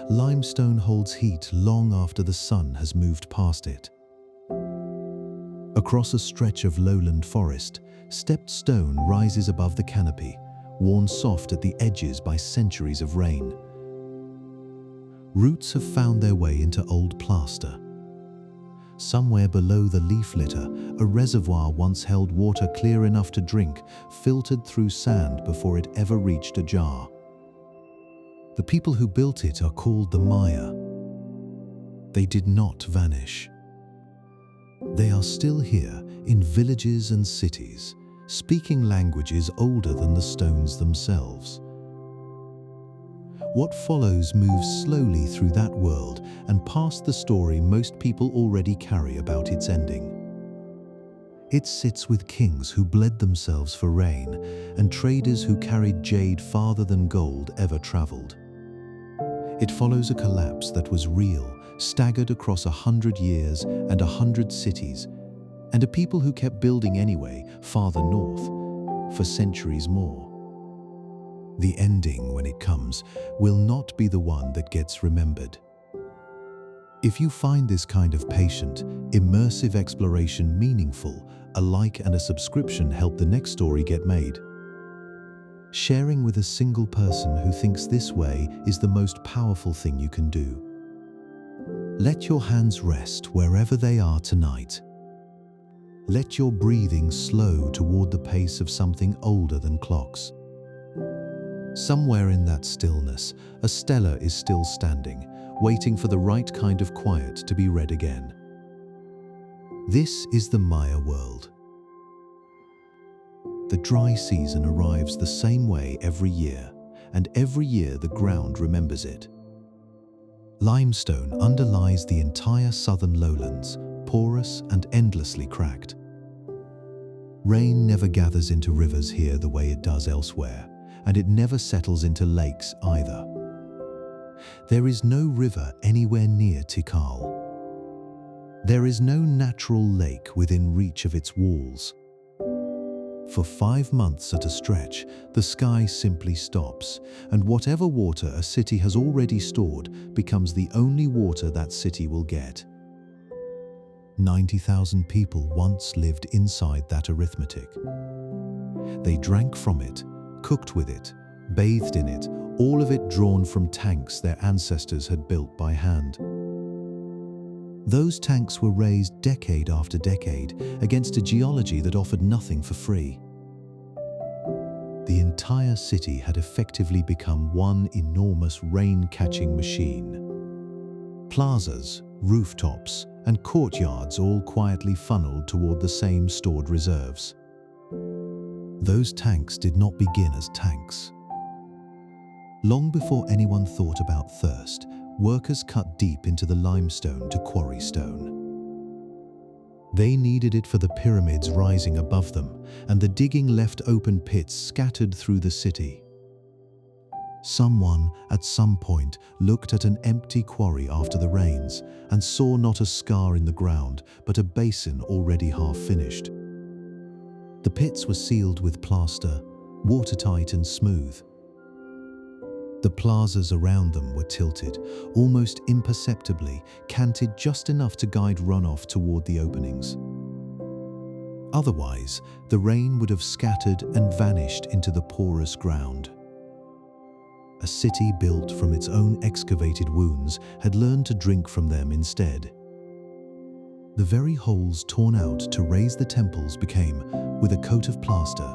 Limestone holds heat long after the sun has moved past it. Across a stretch of lowland forest, stepped stone rises above the canopy, worn soft at the edges by centuries of rain. Roots have found their way into old plaster. Somewhere below the leaf litter, a reservoir once held water clear enough to drink, filtered through sand before it ever reached a jar. The people who built it are called the Maya. They did not vanish. They are still here in villages and cities, speaking languages older than the stones themselves. What follows moves slowly through that world and past the story most people already carry about its ending. It sits with kings who bled themselves for rain and traders who carried jade farther than gold ever traveled. It follows a collapse that was real, staggered across 100 years and 100 cities, and a people who kept building anyway, farther north, for centuries more. The ending, when it comes, will not be the one that gets remembered. If you find this kind of patient, immersive exploration meaningful, a like and a subscription help the next story get made. Sharing with a single person who thinks this way is the most powerful thing you can do. Let your hands rest wherever they are tonight. Let your breathing slow toward the pace of something older than clocks. Somewhere in that stillness, a stela is still standing, waiting for the right kind of quiet to be read again. This is the Maya world. The dry season arrives the same way every year, and every year the ground remembers it. Limestone underlies the entire southern lowlands, porous and endlessly cracked. Rain never gathers into rivers here the way it does elsewhere, and it never settles into lakes either. There is no river anywhere near Tikal. There is no natural lake within reach of its walls. For 5 months at a stretch, the sky simply stops, and whatever water a city has already stored becomes the only water that city will get. 90,000 people once lived inside that arithmetic. They drank from it, cooked with it, bathed in it, all of it drawn from tanks their ancestors had built by hand. Those tanks were raised decade after decade against a geology that offered nothing for free. The entire city had effectively become one enormous rain-catching machine. Plazas, rooftops, and courtyards all quietly funneled toward the same stored reserves. Those tanks did not begin as tanks. Long before anyone thought about thirst, workers cut deep into the limestone to quarry stone. They needed it for the pyramids rising above them, and the digging left open pits scattered through the city. Someone, at some point, looked at an empty quarry after the rains and saw not a scar in the ground, but a basin already half-finished. The pits were sealed with plaster, watertight and smooth. The plazas around them were tilted, almost imperceptibly, canted just enough to guide runoff toward the openings. Otherwise, the rain would have scattered and vanished into the porous ground. A city built from its own excavated wounds had learned to drink from them instead. The very holes torn out to raise the temples became, with a coat of plaster,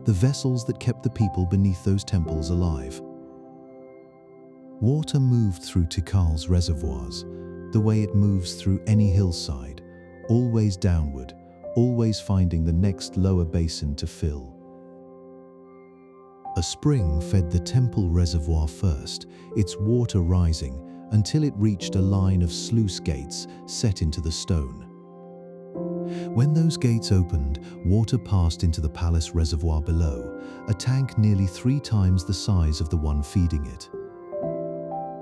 the vessels that kept the people beneath those temples alive. Water moved through Tikal's reservoirs, the way it moves through any hillside, always downward, always finding the next lower basin to fill. A spring fed the temple reservoir first, its water rising until it reached a line of sluice gates set into the stone. When those gates opened, water passed into the palace reservoir below, a tank nearly 3 times the size of the one feeding it.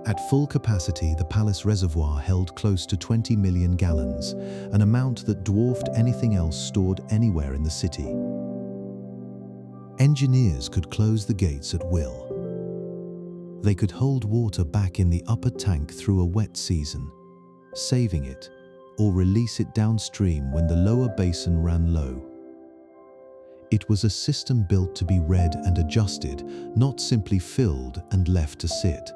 At full capacity, the palace reservoir held close to 20 million gallons, an amount that dwarfed anything else stored anywhere in the city. Engineers could close the gates at will. They could hold water back in the upper tank through a wet season, saving it, or release it downstream when the lower basin ran low. It was a system built to be read and adjusted, not simply filled and left to sit.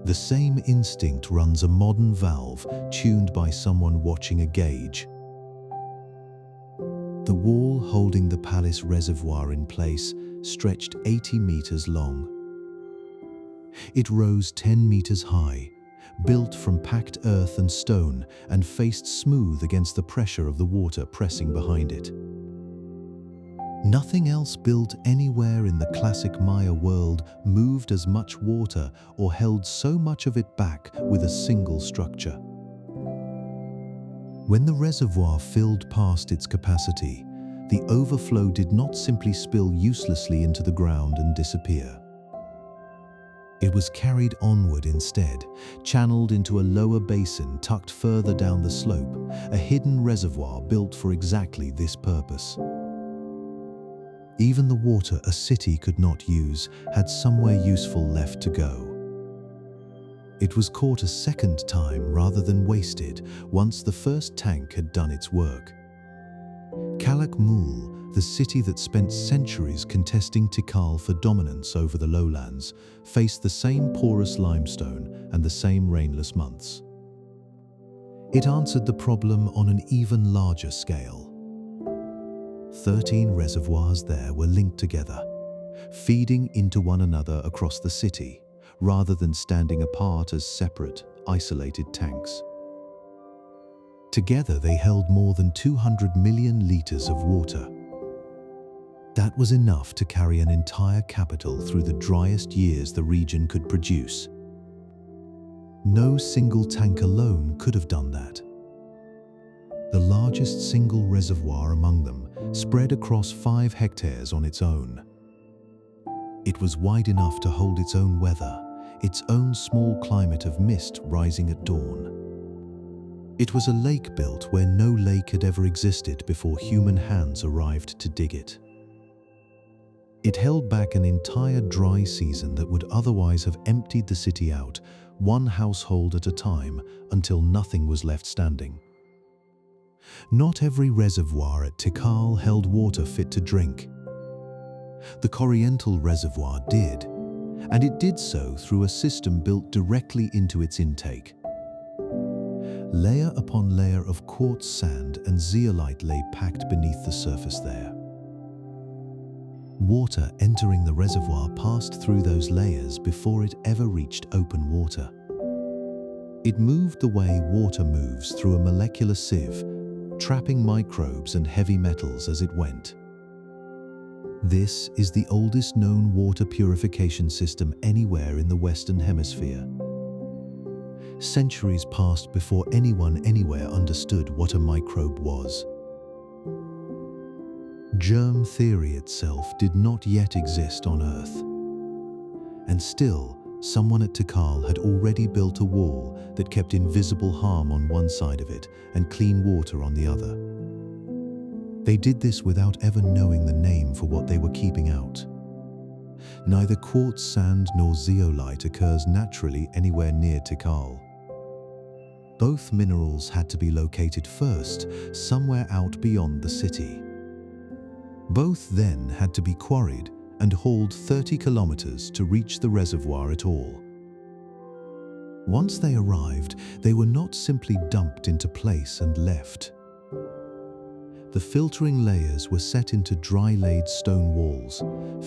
The same instinct runs a modern valve tuned by someone watching a gauge. The wall holding the palace reservoir in place stretched 80 meters long. It rose 10 meters high, built from packed earth and stone, and faced smooth against the pressure of the water pressing behind it. Nothing else built anywhere in the classic Maya world moved as much water or held so much of it back with a single structure. When the reservoir filled past its capacity, the overflow did not simply spill uselessly into the ground and disappear. It was carried onward instead, channeled into a lower basin tucked further down the slope, a hidden reservoir built for exactly this purpose. Even the water a city could not use had somewhere useful left to go. It was caught a second time rather than wasted once the first tank had done its work. Calakmul, the city that spent centuries contesting Tikal for dominance over the lowlands, faced the same porous limestone and the same rainless months. It answered the problem on an even larger scale. 13 reservoirs there were linked together, feeding into one another across the city, rather than standing apart as separate, isolated tanks. Together they held more than 200 million liters of water. That was enough to carry an entire capital through the driest years the region could produce. No single tank alone could have done that. The largest single reservoir among them spread across 5 hectares on its own. It was wide enough to hold its own weather, its own small climate of mist rising at dawn. It was a lake built where no lake had ever existed before human hands arrived to dig it. It held back an entire dry season that would otherwise have emptied the city out, one household at a time, until nothing was left standing. Not every reservoir at Tikal held water fit to drink. The Corriental Reservoir did, and it did so through a system built directly into its intake. Layer upon layer of quartz sand and zeolite lay packed beneath the surface there. Water entering the reservoir passed through those layers before it ever reached open water. It moved the way water moves through a molecular sieve, trapping microbes and heavy metals as it went. This is the oldest known water purification system anywhere in the Western Hemisphere. Centuries passed before anyone anywhere understood what a microbe was. Germ theory itself did not yet exist on Earth. And still, someone at Tikal had already built a wall that kept invisible harm on one side of it and clean water on the other. They did this without ever knowing the name for what they were keeping out. Neither quartz sand nor zeolite occurs naturally anywhere near Tikal. Both minerals had to be located first, somewhere out beyond the city. Both then had to be quarried and hauled 30 kilometers to reach the reservoir at all. Once they arrived, they were not simply dumped into place and left. The filtering layers were set into dry-laid stone walls,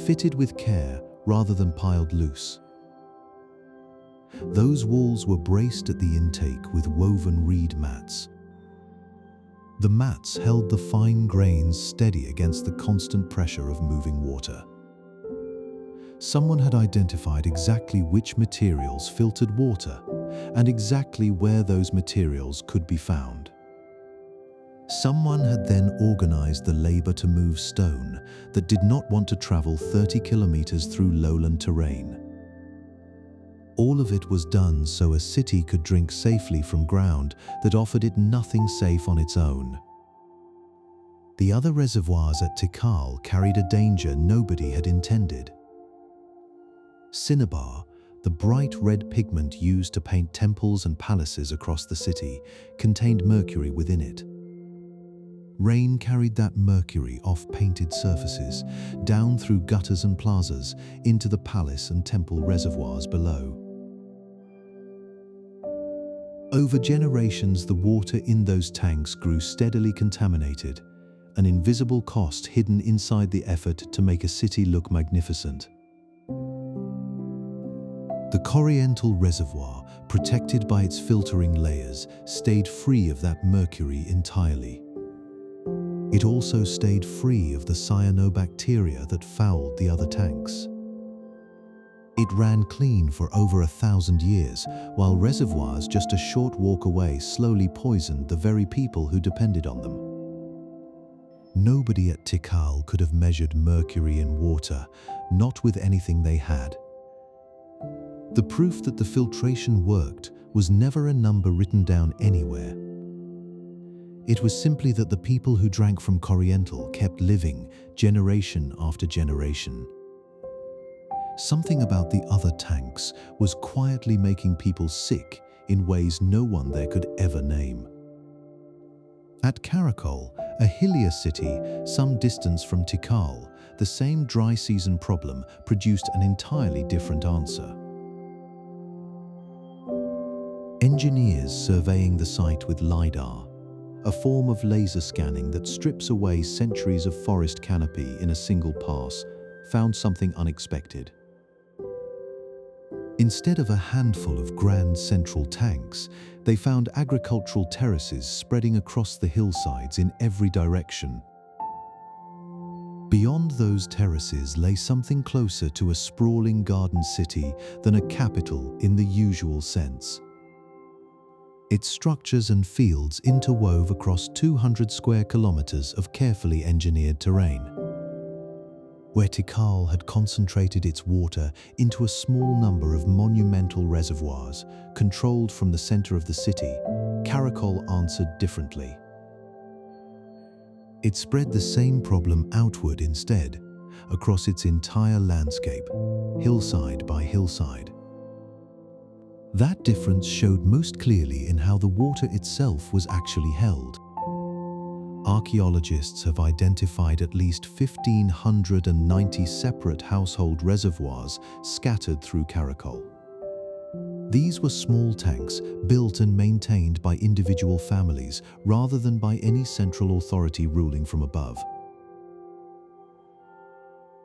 fitted with care rather than piled loose. Those walls were braced at the intake with woven reed mats. The mats held the fine grains steady against the constant pressure of moving water. Someone had identified exactly which materials filtered water and exactly where those materials could be found. Someone had then organized the labor to move stone that did not want to travel 30 kilometers through lowland terrain. All of it was done so a city could drink safely from ground that offered it nothing safe on its own. The other reservoirs at Tikal carried a danger nobody had intended. Cinnabar, the bright red pigment used to paint temples and palaces across the city, contained mercury within it. Rain carried that mercury off painted surfaces, down through gutters and plazas, into the palace and temple reservoirs below. Over generations, the water in those tanks grew steadily contaminated, an invisible cost hidden inside the effort to make a city look magnificent. The Corriental Reservoir, protected by its filtering layers, stayed free of that mercury entirely. It also stayed free of the cyanobacteria that fouled the other tanks. It ran clean for over 1,000 years, while reservoirs just a short walk away slowly poisoned the very people who depended on them. Nobody at Tikal could have measured mercury in water, not with anything they had. The proof that the filtration worked was never a number written down anywhere. It was simply that the people who drank from Corriental kept living generation after generation. Something about the other tanks was quietly making people sick in ways no one there could ever name. At Karakol, a hillier city some distance from Tikal, the same dry season problem produced an entirely different answer. Engineers surveying the site with LiDAR, a form of laser scanning that strips away centuries of forest canopy in a single pass, found something unexpected. Instead of a handful of grand central tanks, they found agricultural terraces spreading across the hillsides in every direction. Beyond those terraces lay something closer to a sprawling garden city than a capital in the usual sense. Its structures and fields interwove across 200 square kilometers of carefully engineered terrain. Where Tikal had concentrated its water into a small number of monumental reservoirs, controlled from the center of the city, Karakol answered differently. It spread the same problem outward instead, across its entire landscape, hillside by hillside. That difference showed most clearly in how the water itself was actually held. Archaeologists have identified at least 1,590 separate household reservoirs scattered through Karakol. These were small tanks built and maintained by individual families rather than by any central authority ruling from above.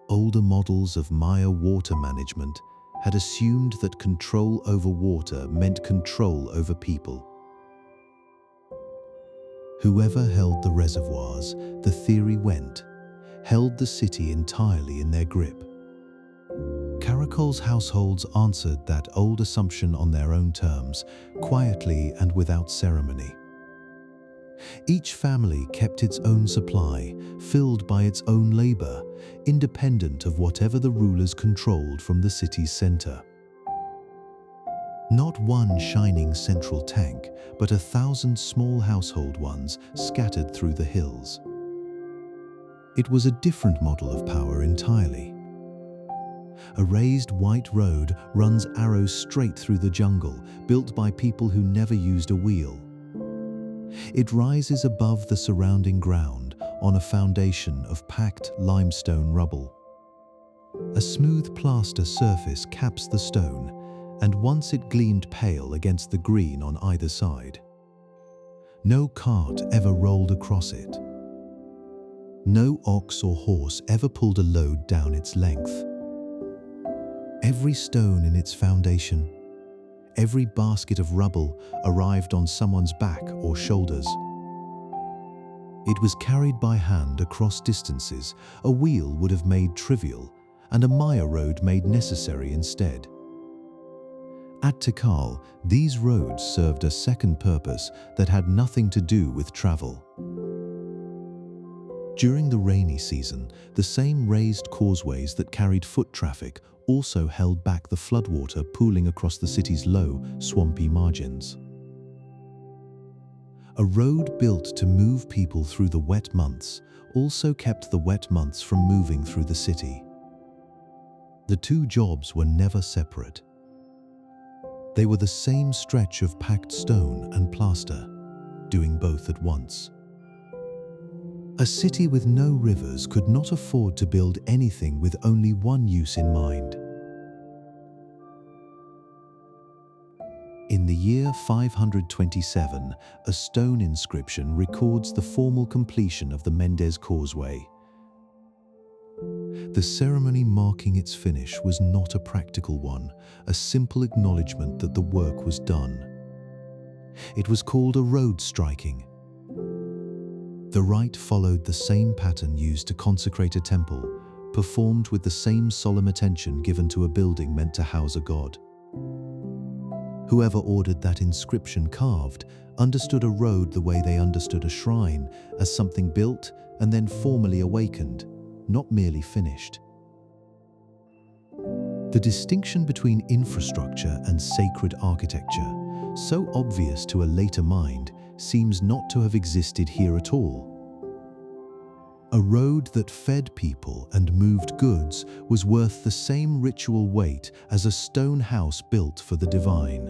Older models of Maya water management had assumed that control over water meant control over people. Whoever held the reservoirs, the theory went, held the city entirely in their grip. Karakol's households answered that old assumption on their own terms, quietly and without ceremony. Each family kept its own supply, filled by its own labor, independent of whatever the rulers controlled from the city's center. Not one shining central tank, but 1,000 small household ones scattered through the hills. It was a different model of power entirely. A raised white road runs arrows straight through the jungle, built by people who never used a wheel. It rises above the surrounding ground on a foundation of packed limestone rubble. A smooth plaster surface caps the stone, and once it gleamed pale against the green on either side. No cart ever rolled across it. No ox or horse ever pulled a load down its length. Every stone in its foundation, every basket of rubble arrived on someone's back or shoulders. It was carried by hand across distances a wheel would have made trivial and a Maya road made necessary instead. At Tikal, these roads served a second purpose that had nothing to do with travel. During the rainy season, the same raised causeways that carried foot traffic also held back the floodwater pooling across the city's low, swampy margins. A road built to move people through the wet months also kept the wet months from moving through the city. The two jobs were never separate. They were the same stretch of packed stone and plaster, doing both at once. A city with no rivers could not afford to build anything with only one use in mind. In the year 527, a stone inscription records the formal completion of the Mendes Causeway. The ceremony marking its finish was not a practical one, a simple acknowledgement that the work was done. It was called a road striking. The rite followed the same pattern used to consecrate a temple, performed with the same solemn attention given to a building meant to house a god. Whoever ordered that inscription carved understood a road the way they understood a shrine, as something built and then formally awakened, not merely finished. The distinction between infrastructure and sacred architecture, so obvious to a later mind, seems not to have existed here at all. A road that fed people and moved goods was worth the same ritual weight as a stone house built for the divine.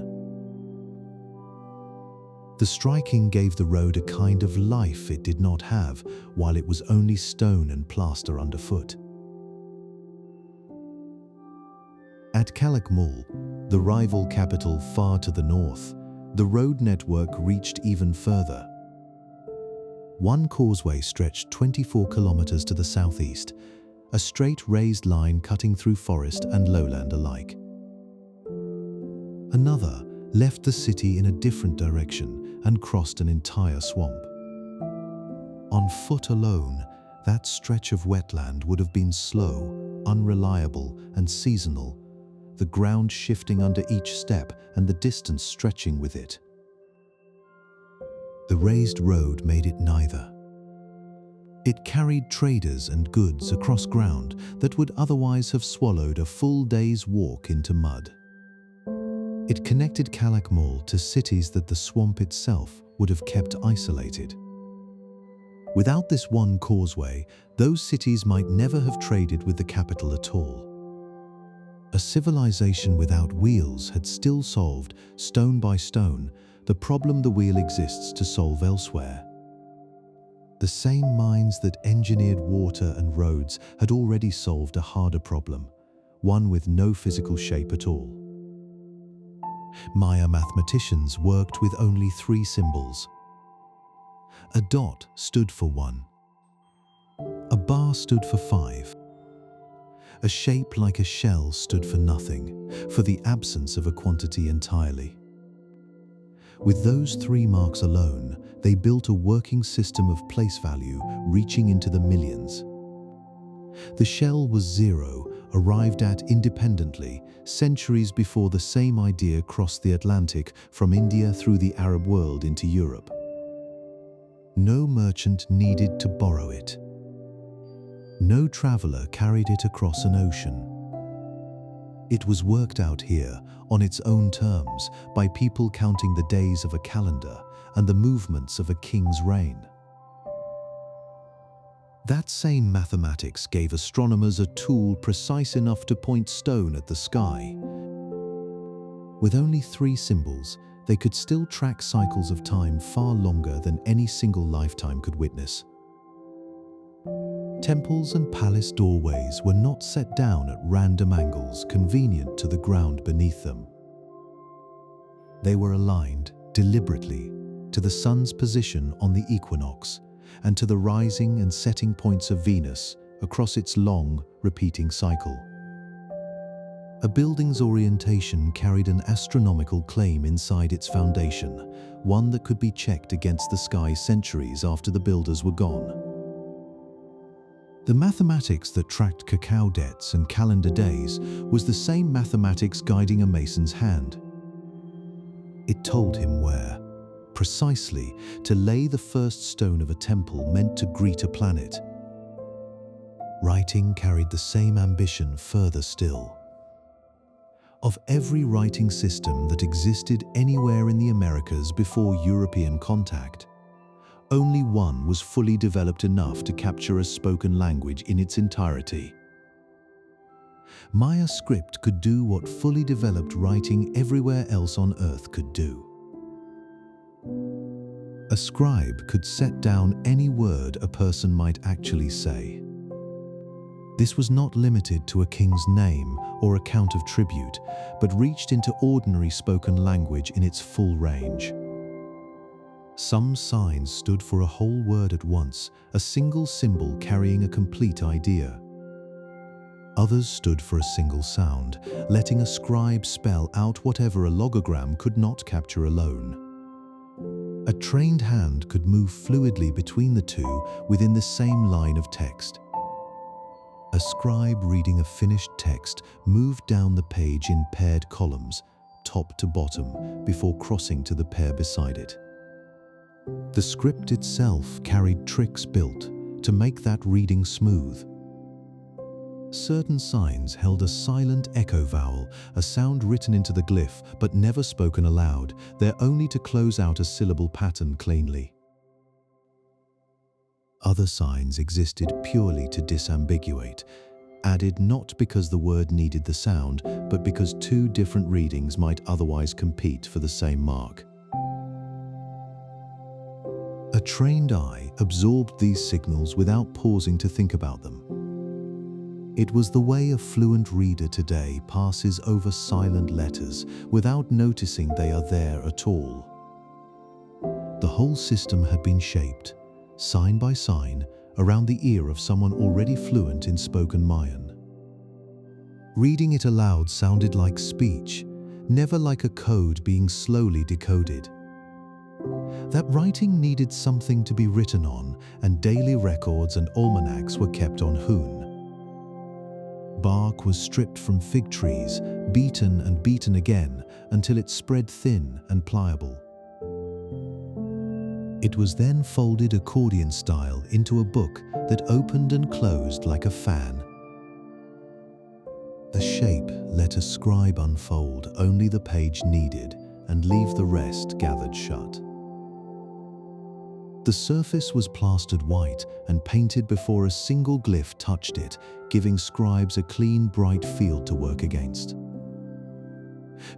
The striking gave the road a kind of life it did not have while it was only stone and plaster underfoot. At Calakmul, the rival capital far to the north, the road network reached even further. One causeway stretched 24 kilometers to the southeast, a straight raised line cutting through forest and lowland alike. Another left the city in a different direction and crossed an entire swamp. On foot alone, that stretch of wetland would have been slow, unreliable, and seasonal, the ground shifting under each step and the distance stretching with it. The raised road made it neither. It carried traders and goods across ground that would otherwise have swallowed a full day's walk into mud. It connected Calakmul to cities that the swamp itself would have kept isolated. Without this one causeway, those cities might never have traded with the capital at all. A civilization without wheels had still solved, stone by stone, the problem the wheel exists to solve elsewhere. The same minds that engineered water and roads had already solved a harder problem, one with no physical shape at all. Maya mathematicians worked with only 3 symbols. A dot stood for 1. A bar stood for 5. A shape like a shell stood for nothing, for the absence of a quantity entirely. With those 3 marks alone, they built a working system of place value reaching into the millions. The shell was 0, arrived at independently, centuries before the same idea crossed the Atlantic from India through the Arab world into Europe. No merchant needed to borrow it. No traveler carried it across an ocean. It was worked out here on its own terms by people counting the days of a calendar and the movements of a king's reign. That same mathematics gave astronomers a tool precise enough to point stone at the sky. With only 3 symbols, they could still track cycles of time far longer than any single lifetime could witness. Temples and palace doorways were not set down at random angles convenient to the ground beneath them. They were aligned deliberately to the sun's position on the equinox and to the rising and setting points of Venus across its long, repeating cycle. A building's orientation carried an astronomical claim inside its foundation, one that could be checked against the sky centuries after the builders were gone. The mathematics that tracked cacao debts and calendar days was the same mathematics guiding a mason's hand. It told him where, precisely, to lay the first stone of a temple meant to greet a planet. Writing carried the same ambition further still. Of every writing system that existed anywhere in the Americas before European contact, only one was fully developed enough to capture a spoken language in its entirety. Maya script could do what fully developed writing everywhere else on Earth could do. A scribe could set down any word a person might actually say. This was not limited to a king's name or account of tribute, but reached into ordinary spoken language in its full range. Some signs stood for a whole word at once, a single symbol carrying a complete idea. Others stood for a single sound, letting a scribe spell out whatever a logogram could not capture alone. A trained hand could move fluidly between the two within the same line of text. A scribe reading a finished text moved down the page in paired columns, top to bottom, before crossing to the pair beside it. The script itself carried tricks built to make that reading smooth. Certain signs held a silent echo vowel, a sound written into the glyph but never spoken aloud, there only to close out a syllable pattern cleanly. Other signs existed purely to disambiguate, added not because the word needed the sound, but because two different readings might otherwise compete for the same mark. A trained eye absorbed these signals without pausing to think about them. It was the way a fluent reader today passes over silent letters without noticing they are there at all. The whole system had been shaped, sign by sign, around the ear of someone already fluent in spoken Mayan. Reading it aloud sounded like speech, never like a code being slowly decoded. That writing needed something to be written on, and daily records and almanacs were kept on Hoon. Bark was stripped from fig trees, beaten and beaten again, until it spread thin and pliable. It was then folded accordion style into a book that opened and closed like a fan. A shape let a scribe unfold only the page needed and leave the rest gathered shut. The surface was plastered white and painted before a single glyph touched it, giving scribes a clean, bright field to work against.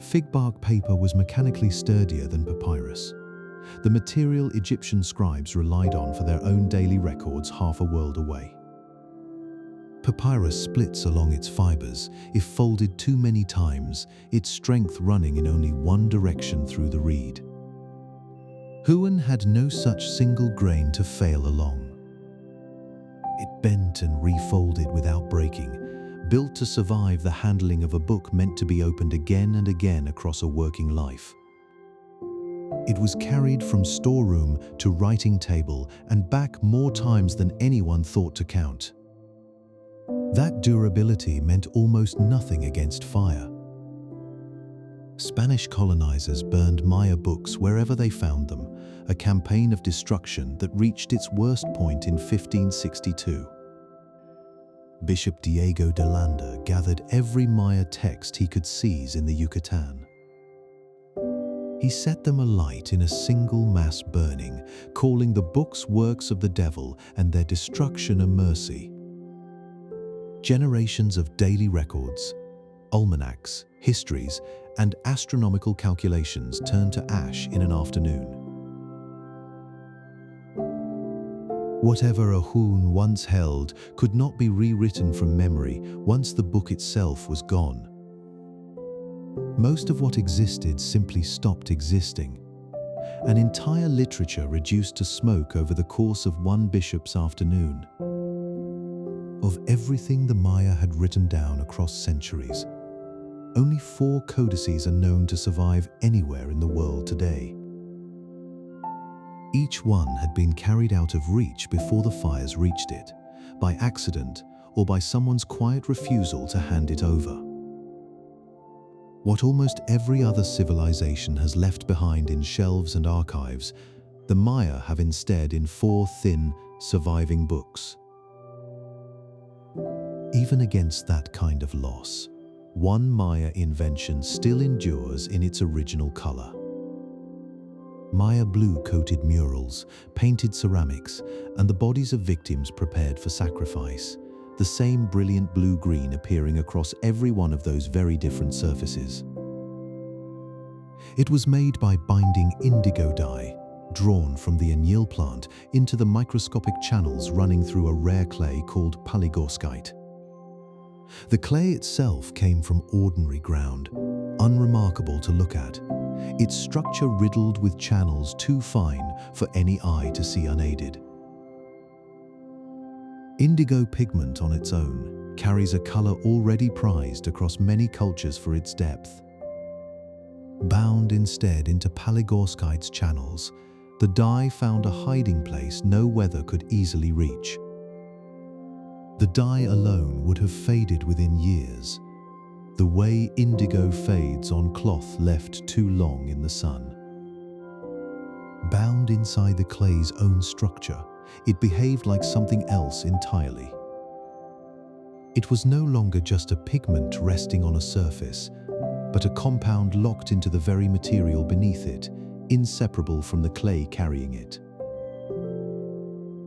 Fig bark paper was mechanically sturdier than papyrus, the material Egyptian scribes relied on for their own daily records half a world away. Papyrus splits along its fibers if folded too many times, its strength running in only one direction through the reed. Huon had no such single grain to fail along. It bent and refolded without breaking, built to survive the handling of a book meant to be opened again and again across a working life. It was carried from storeroom to writing table and back more times than anyone thought to count. That durability meant almost nothing against fire. Spanish colonizers burned Maya books wherever they found them, a campaign of destruction that reached its worst point in 1562. Bishop Diego de Landa gathered every Maya text he could seize in the Yucatan. He set them alight in a single mass burning, calling the books works of the devil and their destruction a mercy. Generations of daily records, almanacs, histories, and astronomical calculations turned to ash in an afternoon. Whatever a Hoon once held could not be rewritten from memory once the book itself was gone. Most of what existed simply stopped existing. An entire literature reduced to smoke over the course of one bishop's afternoon. Of everything the Maya had written down across centuries, only 4 codices are known to survive anywhere in the world today. Each one had been carried out of reach before the fires reached it, by accident or by someone's quiet refusal to hand it over. What almost every other civilization has left behind in shelves and archives, the Maya have instead in 4 thin, surviving books. Even against that kind of loss, one Maya invention still endures in its original color. Maya blue-coated murals, painted ceramics, and the bodies of victims prepared for sacrifice. the same brilliant blue-green appearing across every one of those very different surfaces. It was made by binding indigo dye, drawn from the anil plant into the microscopic channels running through a rare clay called palygorskite. The clay itself came from ordinary ground, unremarkable to look at, its structure riddled with channels too fine for any eye to see unaided. Indigo pigment on its own carries a color already prized across many cultures for its depth. Bound instead into palygorskite's channels, the dye found a hiding place no weather could easily reach. The dye alone would have faded within years, the way indigo fades on cloth left too long in the sun. Bound inside the clay's own structure, it behaved like something else entirely. It was no longer just a pigment resting on a surface, but a compound locked into the very material beneath it, inseparable from the clay carrying it.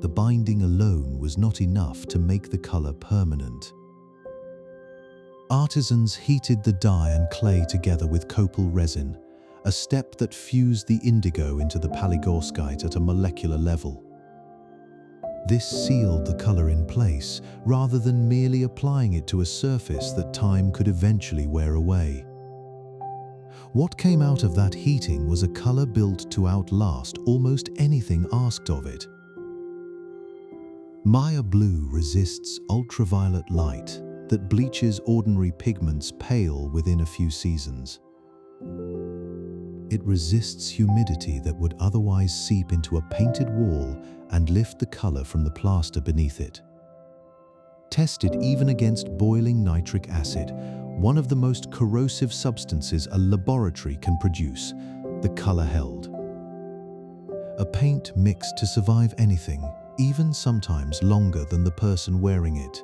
The binding alone was not enough to make the color permanent. Artisans heated the dye and clay together with copal resin, a step that fused the indigo into the palygorskite at a molecular level. This sealed the color in place, rather than merely applying it to a surface that time could eventually wear away. What came out of that heating was a color built to outlast almost anything asked of it. Maya blue resists ultraviolet light that bleaches ordinary pigments pale within a few seasons. It resists humidity that would otherwise seep into a painted wall and lift the color from the plaster beneath it. Tested even against boiling nitric acid, one of the most corrosive substances a laboratory can produce, the color held. A paint mixed to survive anything, even sometimes longer than the person wearing it.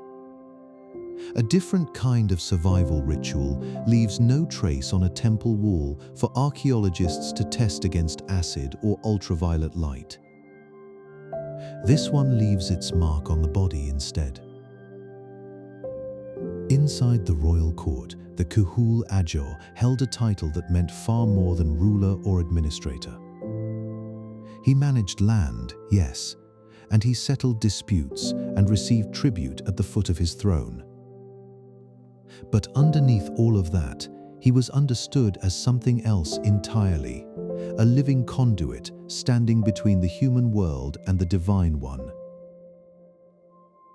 A different kind of survival ritual leaves no trace on a temple wall for archaeologists to test against acid or ultraviolet light. This one leaves its mark on the body instead. Inside the royal court, the Kuhul Ajor held a title that meant far more than ruler or administrator. He managed land, yes, and he settled disputes and received tribute at the foot of his throne. But underneath all of that, he was understood as something else entirely, a living conduit standing between the human world and the divine one.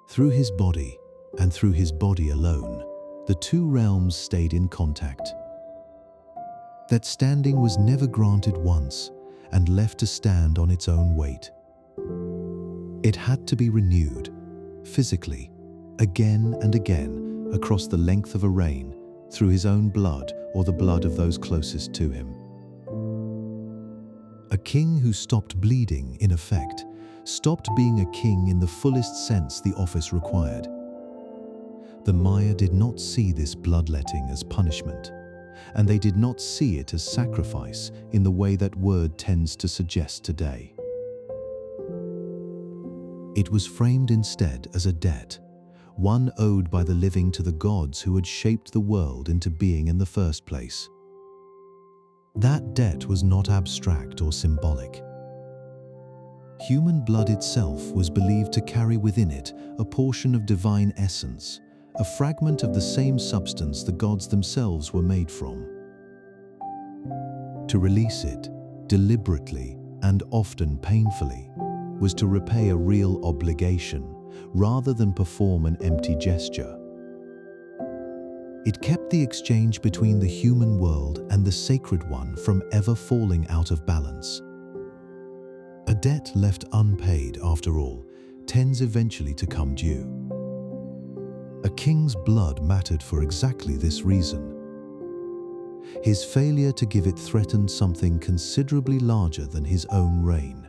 Through his body, and through his body alone, the two realms stayed in contact. That standing was never granted once and left to stand on its own weight. It had to be renewed, physically, again and again, across the length of a reign, through his own blood or the blood of those closest to him. A king who stopped bleeding, in effect, stopped being a king in the fullest sense the office required. The Maya did not see this bloodletting as punishment, and they did not see it as sacrifice in the way that word tends to suggest today. It was framed instead as a debt, one owed by the living to the gods who had shaped the world into being in the first place. That debt was not abstract or symbolic. Human blood itself was believed to carry within it a portion of divine essence, a fragment of the same substance the gods themselves were made from. To release it, deliberately and often painfully, was to repay a real obligation, rather than perform an empty gesture. It kept the exchange between the human world and the sacred one from ever falling out of balance. A debt left unpaid, after all, tends eventually to come due. A king's blood mattered for exactly this reason. His failure to give it threatened something considerably larger than his own reign.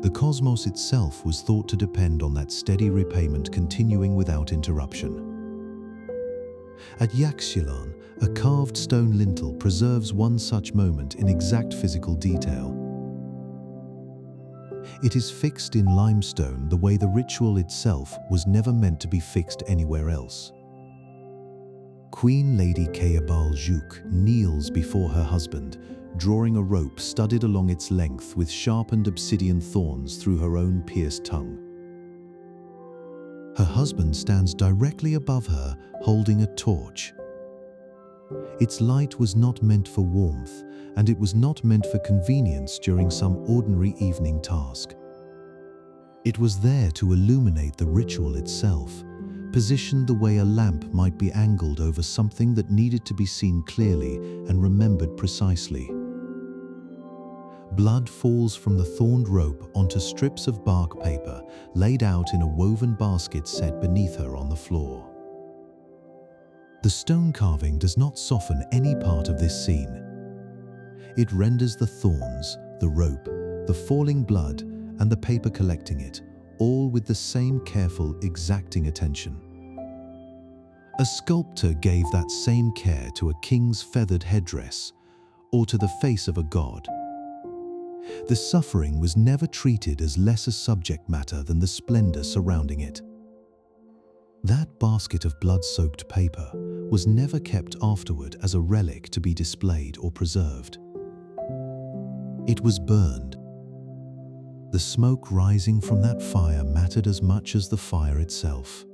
The cosmos itself was thought to depend on that steady repayment continuing without interruption. At Yaxchilan, a carved stone lintel preserves one such moment in exact physical detail. It is fixed in limestone the way the ritual itself was never meant to be fixed anywhere else. Queen Lady Keabaljuk kneels before her husband, drawing a rope studded along its length with sharpened obsidian thorns through her own pierced tongue. Her husband stands directly above her, holding a torch. Its light was not meant for warmth, and it was not meant for convenience during some ordinary evening task. It was there to illuminate the ritual itself, positioned the way a lamp might be angled over something that needed to be seen clearly and remembered precisely. Blood falls from the thorned rope onto strips of bark paper laid out in a woven basket set beneath her on the floor. The stone carving does not soften any part of this scene. It renders the thorns, the rope, the falling blood, and the paper collecting it, all with the same careful, exacting attention. A sculptor gave that same care to a king's feathered headdress, or to the face of a god. The suffering was never treated as lesser subject matter than the splendor surrounding it. That basket of blood-soaked paper was never kept afterward as a relic to be displayed or preserved. It was burned. The smoke rising from that fire mattered as much as the fire itself.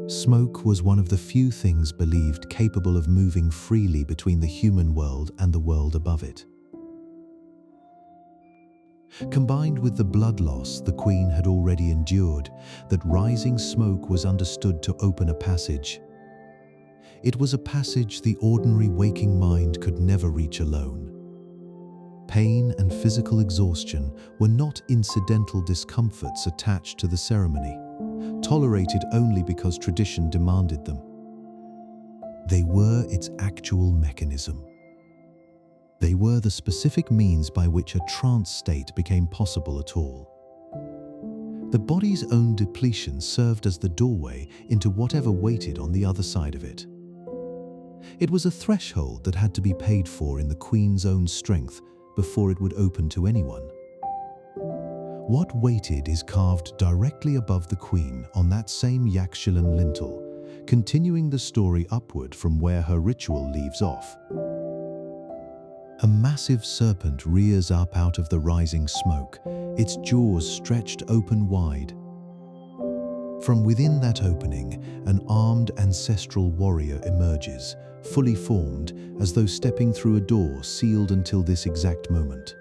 Smoke was one of the few things believed capable of moving freely between the human world and the world above it. Combined with the blood loss the Queen had already endured, that rising smoke was understood to open a passage. It was a passage the ordinary waking mind could never reach alone. Pain and physical exhaustion were not incidental discomforts attached to the ceremony, tolerated only because tradition demanded them. They were its actual mechanism. They were the specific means by which a trance state became possible at all. The body's own depletion served as the doorway into whatever waited on the other side of it. It was a threshold that had to be paid for in the Queen's own strength before it would open to anyone. What waited is carved directly above the Queen on that same Yaxchilan lintel, continuing the story upward from where her ritual leaves off. A massive serpent rears up out of the rising smoke, its jaws stretched open wide. From within that opening, an armed ancestral warrior emerges, fully formed, as though stepping through a door sealed until this exact moment.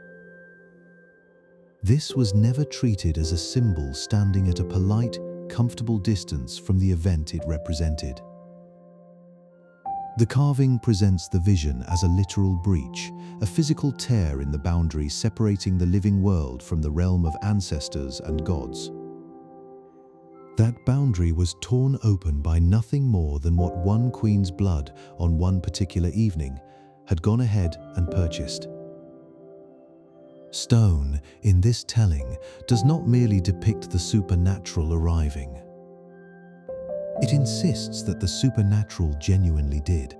This was never treated as a symbol standing at a polite, comfortable distance from the event it represented. The carving presents the vision as a literal breach, a physical tear in the boundary separating the living world from the realm of ancestors and gods. That boundary was torn open by nothing more than what one queen's blood on one particular evening had gone ahead and purchased. Stone, in this telling, does not merely depict the supernatural arriving. It insists that the supernatural genuinely did.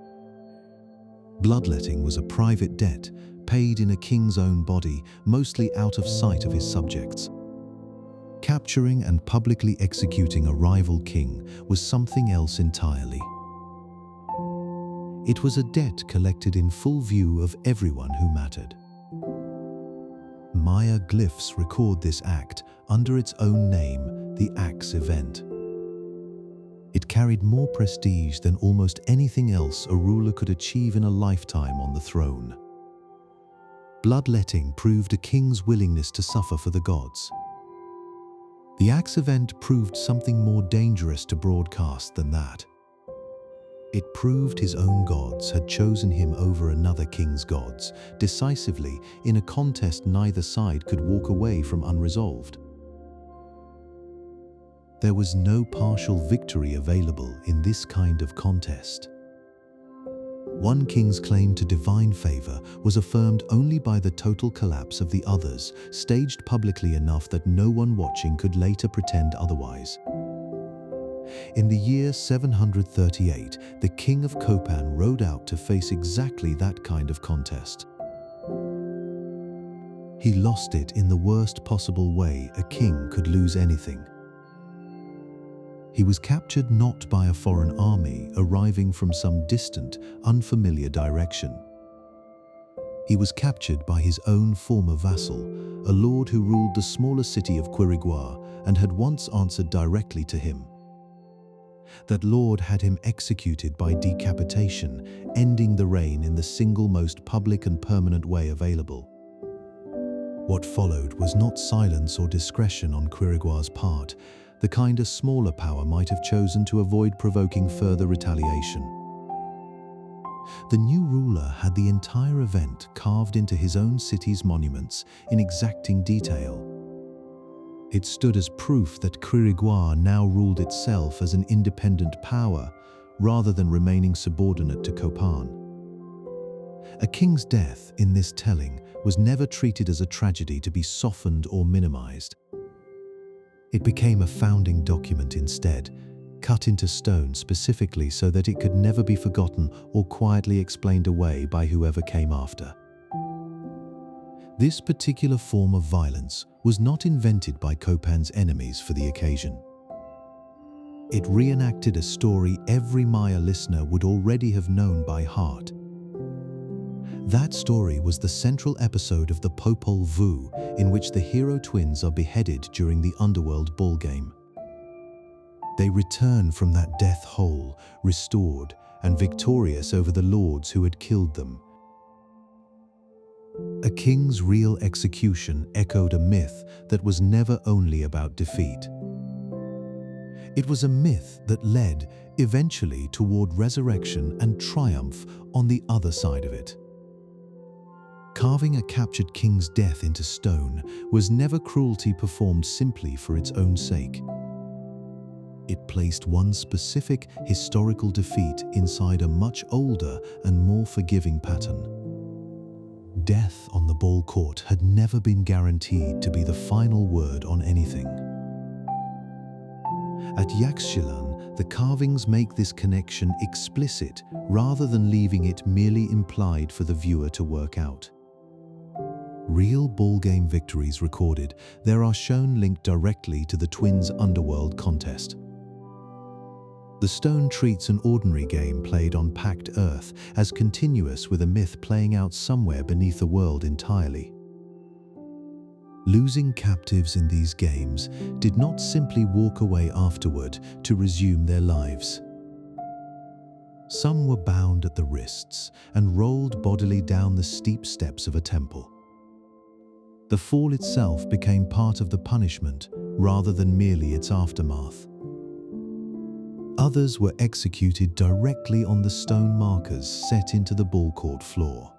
Bloodletting was a private debt, paid in a king's own body, mostly out of sight of his subjects. Capturing and publicly executing a rival king was something else entirely. It was a debt collected in full view of everyone who mattered. Maya glyphs record this act under its own name, the Axe event. It carried more prestige than almost anything else a ruler could achieve in a lifetime on the throne. Bloodletting proved a king's willingness to suffer for the gods. The Axe event proved something more dangerous to broadcast than that. It proved his own gods had chosen him over another king's gods, decisively in a contest neither side could walk away from unresolved. There was no partial victory available in this kind of contest. One king's claim to divine favor was affirmed only by the total collapse of the others, staged publicly enough that no one watching could later pretend otherwise. In the year 738, the king of Copan rode out to face exactly that kind of contest. He lost it in the worst possible way a king could lose anything. He was captured not by a foreign army arriving from some distant, unfamiliar direction. He was captured by his own former vassal, a lord who ruled the smaller city of Quiriguá and had once answered directly to him. That lord had him executed by decapitation, ending the reign in the single most public and permanent way available. What followed was not silence or discretion on Quiriguá's part, the kind a smaller power might have chosen to avoid provoking further retaliation. The new ruler had the entire event carved into his own city's monuments in exacting detail. It stood as proof that Quiriguá now ruled itself as an independent power, rather than remaining subordinate to Copan. A king's death in this telling was never treated as a tragedy to be softened or minimized. It became a founding document instead, cut into stone specifically so that it could never be forgotten or quietly explained away by whoever came after. This particular form of violence was not invented by Copan's enemies for the occasion. It reenacted a story every Maya listener would already have known by heart. That story was the central episode of the Popol Vuh, in which the hero twins are beheaded during the Underworld ballgame. They return from that death hole, restored and victorious over the lords who had killed them. A king's real execution echoed a myth that was never only about defeat. It was a myth that led, eventually, toward resurrection and triumph on the other side of it. Carving a captured king's death into stone was never cruelty performed simply for its own sake. It placed one specific historical defeat inside a much older and more forgiving pattern. Death on the ball court had never been guaranteed to be the final word on anything. At Yaxchilan, the carvings make this connection explicit rather than leaving it merely implied for the viewer to work out. Real ballgame victories recorded there are shown linked directly to the twins' Underworld contest. The stone treats an ordinary game played on packed earth as continuous with a myth playing out somewhere beneath the world entirely. Losing captives in these games did not simply walk away afterward to resume their lives. Some were bound at the wrists and rolled bodily down the steep steps of a temple. The fall itself became part of the punishment rather than merely its aftermath. Others were executed directly on the stone markers set into the ball court floor.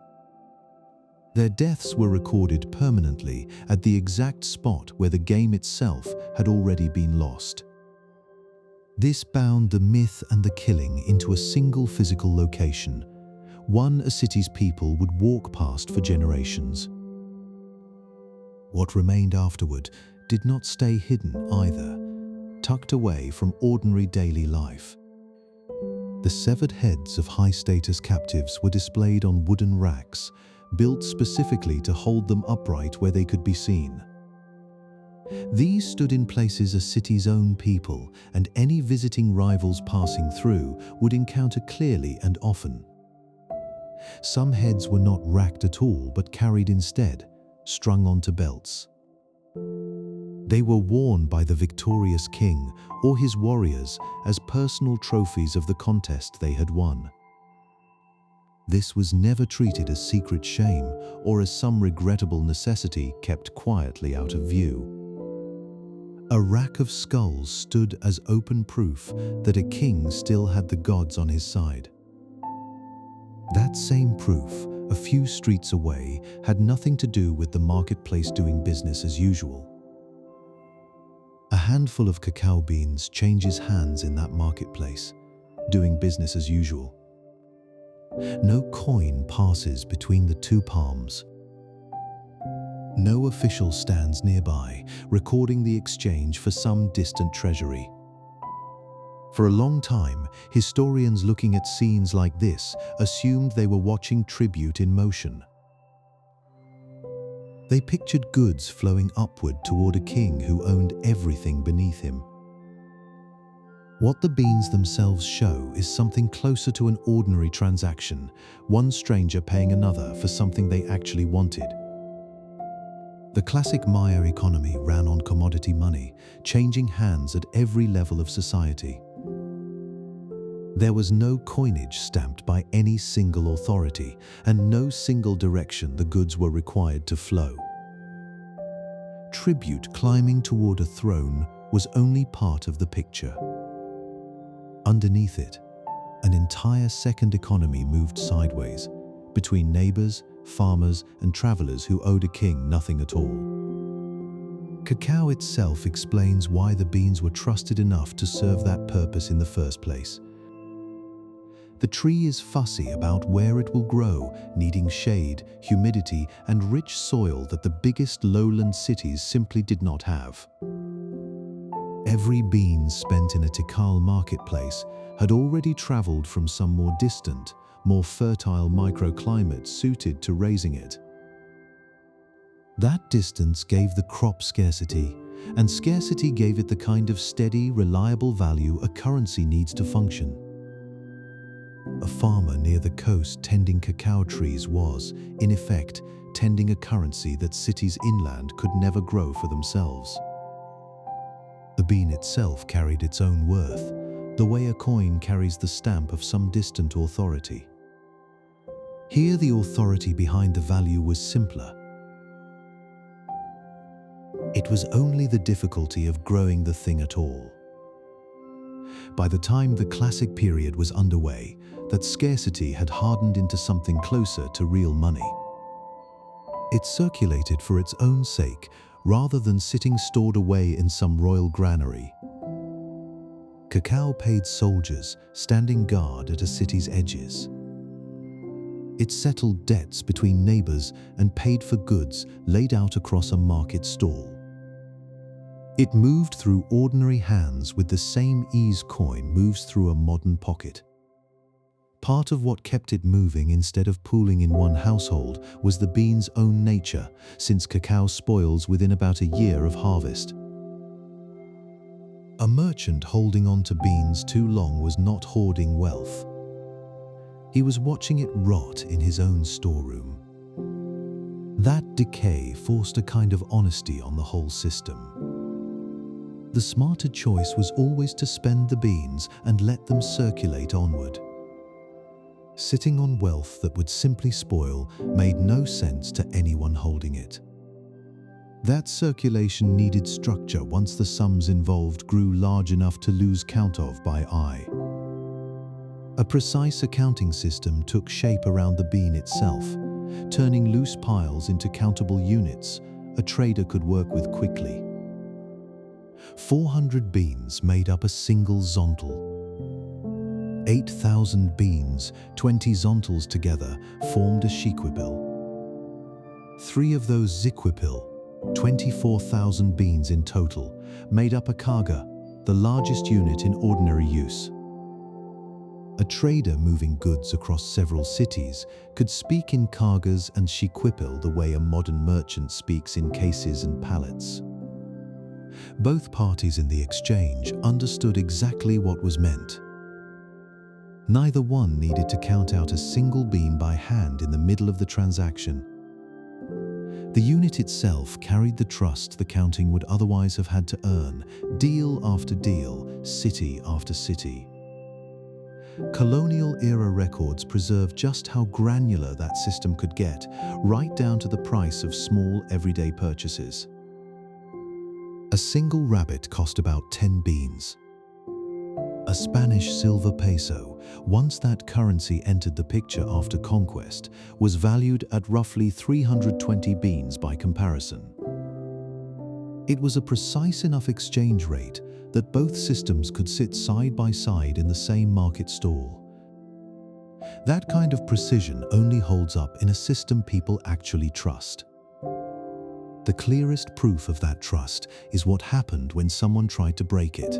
Their deaths were recorded permanently at the exact spot where the game itself had already been lost. This bound the myth and the killing into a single physical location, one a city's people would walk past for generations. What remained afterward did not stay hidden either, tucked away from ordinary daily life. The severed heads of high-status captives were displayed on wooden racks, built specifically to hold them upright where they could be seen. These stood in places a city's own people and any visiting rivals passing through would encounter clearly and often. Some heads were not racked at all but carried instead, strung onto belts. They were worn by the victorious king or his warriors as personal trophies of the contest they had won. This was never treated as secret shame or as some regrettable necessity kept quietly out of view. A rack of skulls stood as open proof that a king still had the gods on his side. That same proof, a few streets away, had nothing to do with the marketplace doing business as usual. A handful of cacao beans changes hands in that marketplace, doing business as usual. No coin passes between the two palms. No official stands nearby, recording the exchange for some distant treasury. For a long time, historians looking at scenes like this assumed they were watching tribute in motion. They pictured goods flowing upward toward a king who owned everything beneath him. What the beans themselves show is something closer to an ordinary transaction, one stranger paying another for something they actually wanted. The classic Maya economy ran on commodity money, changing hands at every level of society. There was no coinage stamped by any single authority, and no single direction the goods were required to flow. Tribute climbing toward a throne was only part of the picture. Underneath it, an entire second economy moved sideways, between neighbors, farmers, and travelers who owed a king nothing at all. Cacao itself explains why the beans were trusted enough to serve that purpose in the first place. The tree is fussy about where it will grow, needing shade, humidity, and rich soil that the biggest lowland cities simply did not have. Every bean spent in a Tikal marketplace had already traveled from some more distant, more fertile microclimate suited to raising it. That distance gave the crop scarcity, and scarcity gave it the kind of steady, reliable value a currency needs to function. A farmer near the coast tending cacao trees was, in effect, tending a currency that cities inland could never grow for themselves. The bean itself carried its own worth, the way a coin carries the stamp of some distant authority. Here the authority behind the value was simpler. It was only the difficulty of growing the thing at all. By the time the classic period was underway, that scarcity had hardened into something closer to real money. It circulated for its own sake, rather than sitting stored away in some royal granary. Cacao paid soldiers standing guard at a city's edges. It settled debts between neighbors and paid for goods laid out across a market stall. It moved through ordinary hands with the same ease coin moves through a modern pocket. Part of what kept it moving instead of pooling in one household was the bean's own nature, since cacao spoils within about a year of harvest. A merchant holding on to beans too long was not hoarding wealth. He was watching it rot in his own storeroom. That decay forced a kind of honesty on the whole system. The smarter choice was always to spend the beans and let them circulate onward. Sitting on wealth that would simply spoil made no sense to anyone holding it. That circulation needed structure once the sums involved grew large enough to lose count of by eye. A precise accounting system took shape around the bean itself, turning loose piles into countable units a trader could work with quickly. 400 beans made up a single zontal. 8,000 beans, 20 zontals together, formed a shiquipill. 3 of those ziquipill, 24,000 beans in total, made up a kaga, the largest unit in ordinary use. A trader moving goods across several cities could speak in kagas and shiquipill the way a modern merchant speaks in cases and pallets. Both parties in the exchange understood exactly what was meant. Neither one needed to count out a single bean by hand in the middle of the transaction. The unit itself carried the trust the counting would otherwise have had to earn, deal after deal, city after city. Colonial-era records preserve just how granular that system could get, right down to the price of small, everyday purchases. A single rabbit cost about 10 beans. A Spanish silver peso, once that currency entered the picture after conquest, was valued at roughly 320 beans by comparison. It was a precise enough exchange rate that both systems could sit side by side in the same market stall. That kind of precision only holds up in a system people actually trust. The clearest proof of that trust is what happened when someone tried to break it.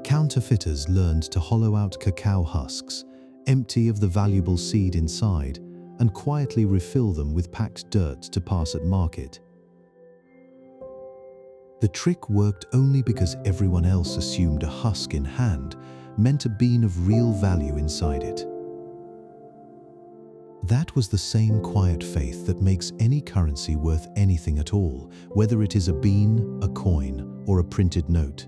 Counterfeiters learned to hollow out cacao husks, empty of the valuable seed inside, and quietly refill them with packed dirt to pass at market. The trick worked only because everyone else assumed a husk in hand meant a bean of real value inside it. That was the same quiet faith that makes any currency worth anything at all, whether it is a bean, a coin, or a printed note.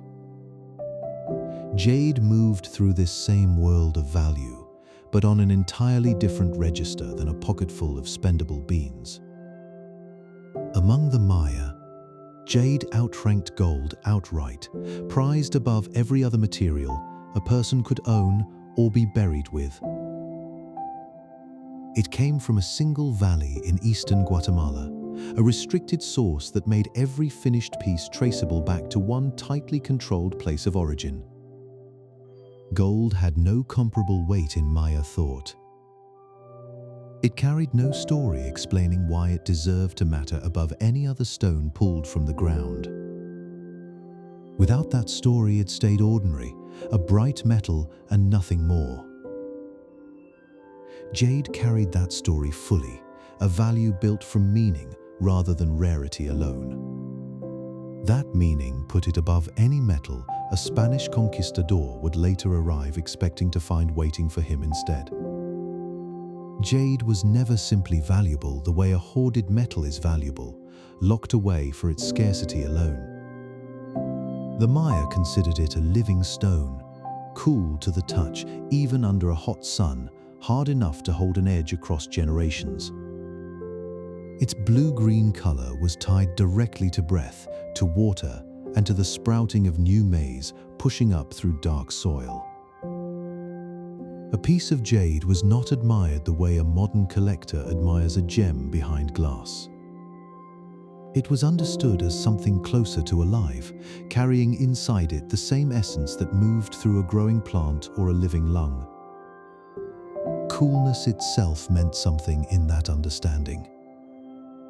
Jade moved through this same world of value, but on an entirely different register than a pocketful of spendable beans. Among the Maya, jade outranked gold outright, prized above every other material a person could own or be buried with. It came from a single valley in eastern Guatemala, a restricted source that made every finished piece traceable back to one tightly controlled place of origin. Gold had no comparable weight in Maya thought. It carried no story explaining why it deserved to matter above any other stone pulled from the ground. Without that story, it stayed ordinary, a bright metal and nothing more. Jade carried that story fully, a value built from meaning rather than rarity alone. That meaning put it above any metal a Spanish conquistador would later arrive expecting to find waiting for him instead. Jade was never simply valuable the way a hoarded metal is valuable, locked away for its scarcity alone. The Maya considered it a living stone, cool to the touch even under a hot sun, hard enough to hold an edge across generations. Its blue-green color was tied directly to breath, to water, and to the sprouting of new maize pushing up through dark soil. A piece of jade was not admired the way a modern collector admires a gem behind glass. It was understood as something closer to alive, carrying inside it the same essence that moved through a growing plant or a living lung. Coolness itself meant something in that understanding.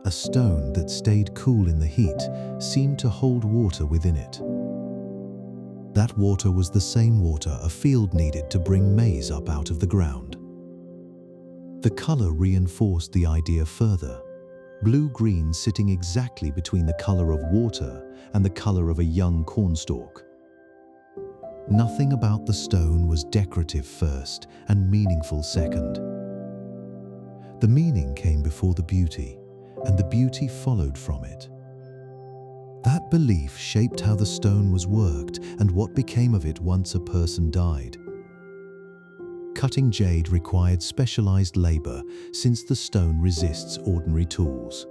A stone that stayed cool in the heat seemed to hold water within it. That water was the same water a field needed to bring maize up out of the ground. The color reinforced the idea further, blue-green sitting exactly between the color of water and the color of a young cornstalk. Nothing about the stone was decorative first and meaningful second. The meaning came before the beauty, and the beauty followed from it. That belief shaped how the stone was worked and what became of it once a person died. Cutting jade required specialized labor since the stone resists ordinary tools.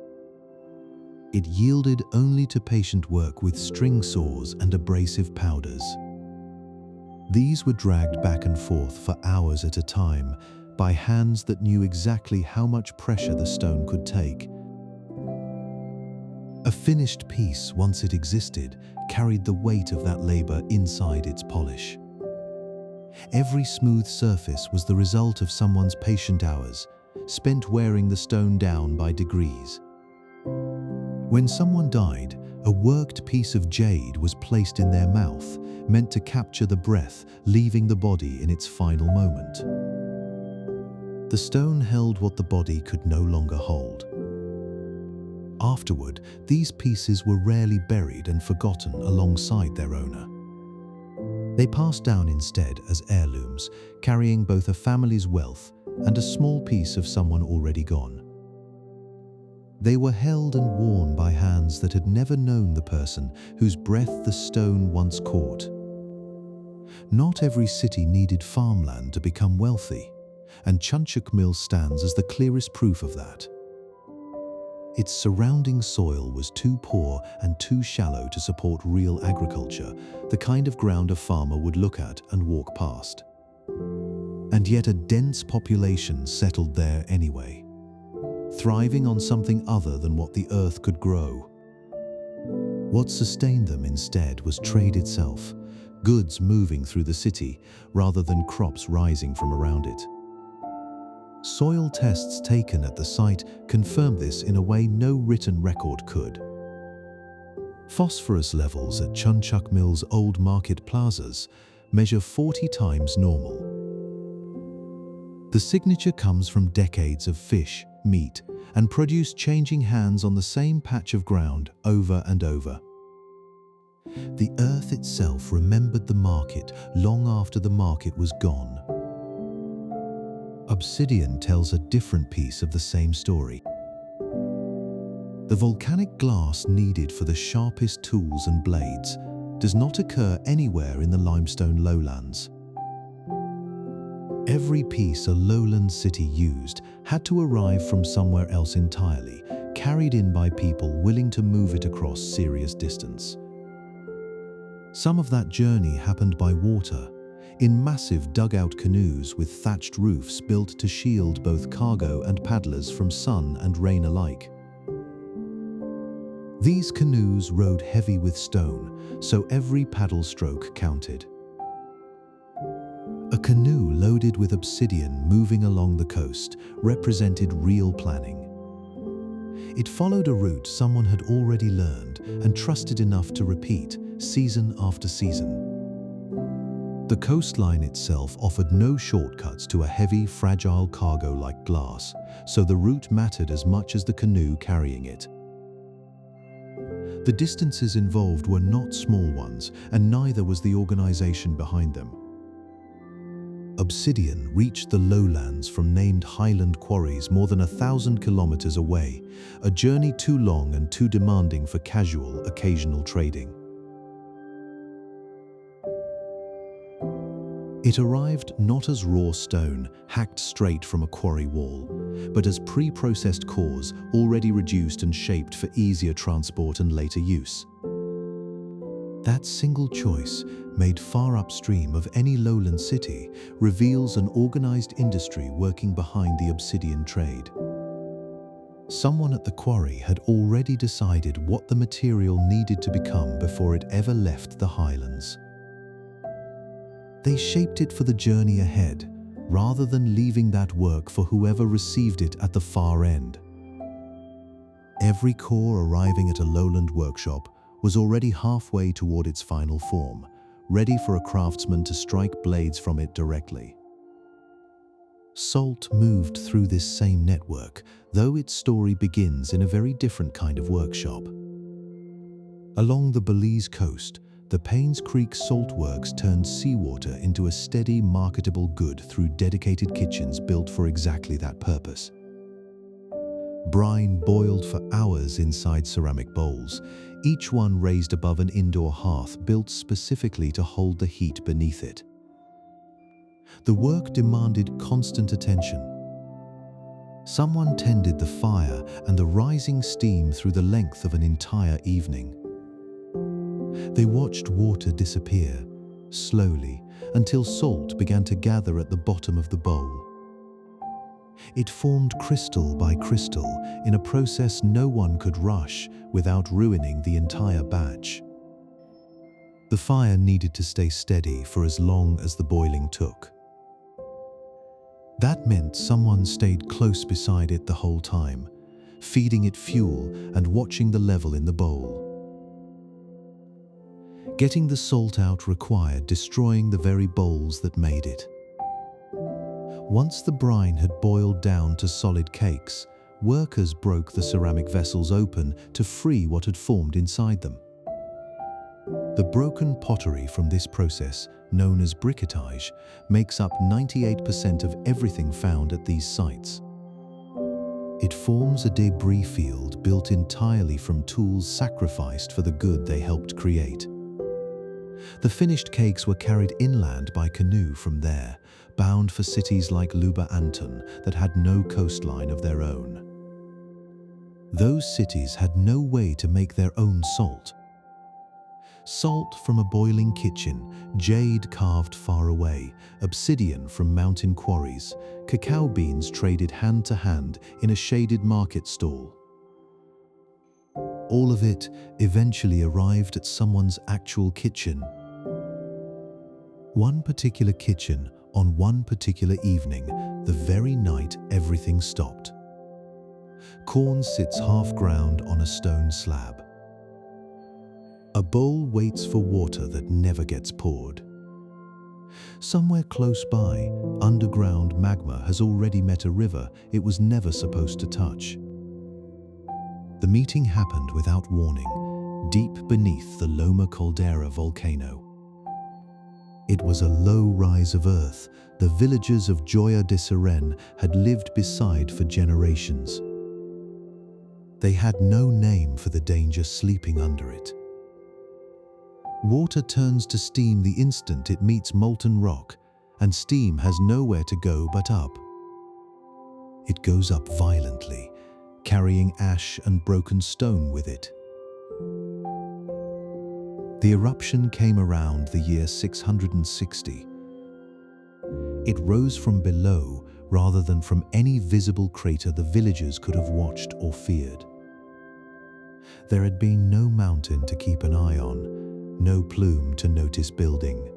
It yielded only to patient work with string saws and abrasive powders. These were dragged back and forth for hours at a time by hands that knew exactly how much pressure the stone could take. A finished piece, once it existed, carried the weight of that labor inside its polish. Every smooth surface was the result of someone's patient hours, spent wearing the stone down by degrees. When someone died, a worked piece of jade was placed in their mouth, meant to capture the breath, leaving the body in its final moment. The stone held what the body could no longer hold. Afterward, these pieces were rarely buried and forgotten alongside their owner. They passed down instead as heirlooms, carrying both a family's wealth and a small piece of someone already gone. They were held and worn by hands that had never known the person whose breath the stone once caught. Not every city needed farmland to become wealthy, and Chunchuk Mill stands as the clearest proof of that. Its surrounding soil was too poor and too shallow to support real agriculture, the kind of ground a farmer would look at and walk past. And yet a dense population settled there anyway, thriving on something other than what the earth could grow. What sustained them instead was trade itself, goods moving through the city rather than crops rising from around it. Soil tests taken at the site confirmed this in a way no written record could. Phosphorus levels at Chunchuk Mill's old market plazas measure 40 times normal. The signature comes from decades of fish, meat, and produce changing hands on the same patch of ground over and over. The earth itself remembered the market long after the market was gone. Obsidian tells a different piece of the same story. The volcanic glass needed for the sharpest tools and blades does not occur anywhere in the limestone lowlands. Every piece a lowland city used had to arrive from somewhere else entirely, carried in by people willing to move it across serious distance. Some of that journey happened by water, in massive dugout canoes with thatched roofs built to shield both cargo and paddlers from sun and rain alike. These canoes rode heavy with stone, so every paddle stroke counted. A canoe loaded with obsidian moving along the coast represented real planning. It followed a route someone had already learned and trusted enough to repeat, season after season. The coastline itself offered no shortcuts to a heavy, fragile cargo like glass, so the route mattered as much as the canoe carrying it. The distances involved were not small ones, and neither was the organization behind them. Obsidian reached the lowlands from named highland quarries more than 1,000 kilometers away, a journey too long and too demanding for casual, occasional trading. It arrived not as raw stone, hacked straight from a quarry wall, but as pre-processed cores already reduced and shaped for easier transport and later use. That single choice, made far upstream of any lowland city, reveals an organized industry working behind the obsidian trade. Someone at the quarry had already decided what the material needed to become before it ever left the highlands. They shaped it for the journey ahead, rather than leaving that work for whoever received it at the far end. Every core arriving at a lowland workshop was already halfway toward its final form, ready for a craftsman to strike blades from it directly. Salt moved through this same network, though its story begins in a very different kind of workshop. Along the Belize coast, the Paynes Creek salt works turned seawater into a steady, marketable good through dedicated kitchens built for exactly that purpose. Brine boiled for hours inside ceramic bowls, each one raised above an indoor hearth built specifically to hold the heat beneath it. The work demanded constant attention. Someone tended the fire and the rising steam through the length of an entire evening. They watched water disappear, slowly, until salt began to gather at the bottom of the bowl. It formed crystal by crystal in a process no one could rush without ruining the entire batch. The fire needed to stay steady for as long as the boiling took. That meant someone stayed close beside it the whole time, feeding it fuel and watching the level in the bowl. Getting the salt out required destroying the very bowls that made it. Once the brine had boiled down to solid cakes, workers broke the ceramic vessels open to free what had formed inside them. The broken pottery from this process, known as briquettage, makes up 98% of everything found at these sites. It forms a debris field built entirely from tools sacrificed for the good they helped create. The finished cakes were carried inland by canoe from there, bound for cities like Luba Anton that had no coastline of their own. Those cities had no way to make their own salt. Salt from a boiling kitchen, jade carved far away, obsidian from mountain quarries, cacao beans traded hand to hand in a shaded market stall. All of it eventually arrived at someone's actual kitchen. One particular kitchen on one particular evening, the very night everything stopped. Corn sits half-ground on a stone slab. A bowl waits for water that never gets poured. Somewhere close by, underground magma has already met a river it was never supposed to touch. The meeting happened without warning, deep beneath the Loma Caldera volcano. It was a low rise of earth the villagers of Joya de Cerén had lived beside for generations. They had no name for the danger sleeping under it. Water turns to steam the instant it meets molten rock, and steam has nowhere to go but up. It goes up violently, carrying ash and broken stone with it. The eruption came around the year 660. It rose from below rather than from any visible crater the villagers could have watched or feared. There had been no mountain to keep an eye on, no plume to notice building.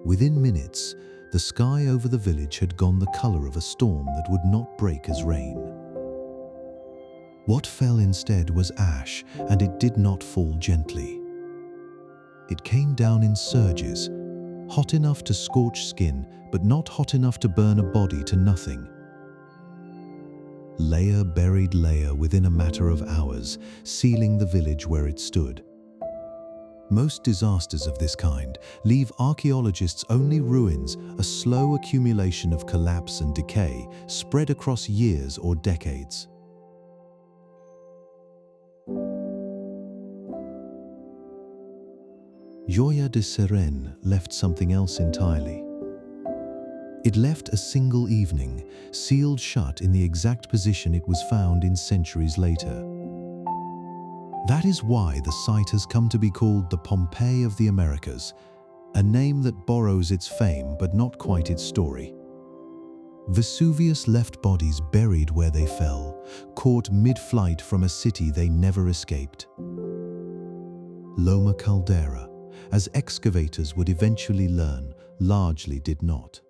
Within minutes, the sky over the village had gone the color of a storm that would not break as rain. What fell instead was ash, and it did not fall gently. It came down in surges, hot enough to scorch skin, but not hot enough to burn a body to nothing. Layer buried layer within a matter of hours, sealing the village where it stood. Most disasters of this kind leave archaeologists only ruins, a slow accumulation of collapse and decay spread across years or decades. Joya de Cerén left something else entirely. It left a single evening, sealed shut in the exact position it was found in centuries later. That is why the site has come to be called the Pompeii of the Americas, a name that borrows its fame but not quite its story. Vesuvius left bodies buried where they fell, caught mid-flight from a city they never escaped. Loma Caldera, as excavators would eventually learn, largely did not.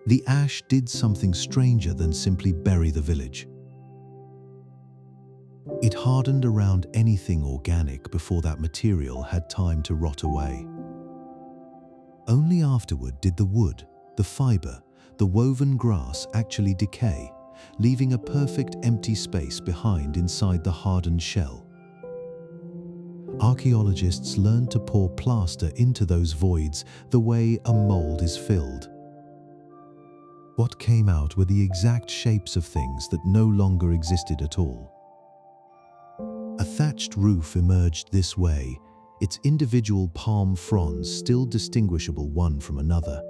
The ash did something stranger than simply bury the village. It hardened around anything organic before that material had time to rot away. Only afterward did the wood, the fiber, the woven grass actually decay, leaving a perfect empty space behind inside the hardened shell. Archaeologists learned to pour plaster into those voids the way a mold is filled. What came out were the exact shapes of things that no longer existed at all. A thatched roof emerged this way, its individual palm fronds still distinguishable one from another.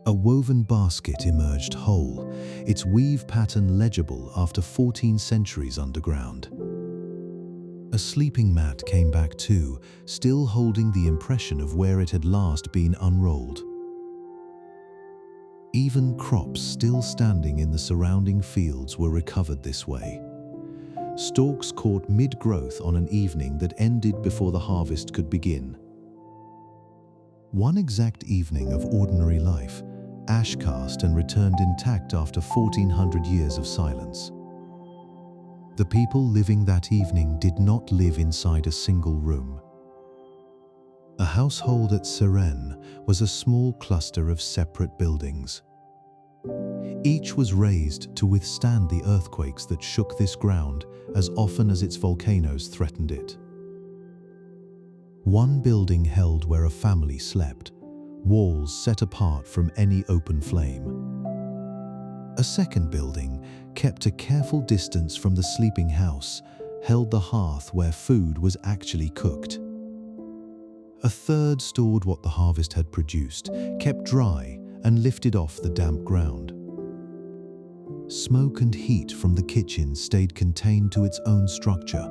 A woven basket emerged whole, its weave pattern legible after 14 centuries underground. A sleeping mat came back too, still holding the impression of where it had last been unrolled. Even crops still standing in the surrounding fields were recovered this way. Stalks caught mid-growth on an evening that ended before the harvest could begin. One exact evening of ordinary life, ash cast and returned intact after 1400 years of silence. The people living that evening did not live inside a single room. A household at Cerén was a small cluster of separate buildings. Each was raised to withstand the earthquakes that shook this ground as often as its volcanoes threatened it. One building held where a family slept, walls set apart from any open flame. A second building kept a careful distance from the sleeping house, held the hearth where food was actually cooked. A third stored what the harvest had produced, kept dry, and lifted off the damp ground. Smoke and heat from the kitchen stayed contained to its own structure,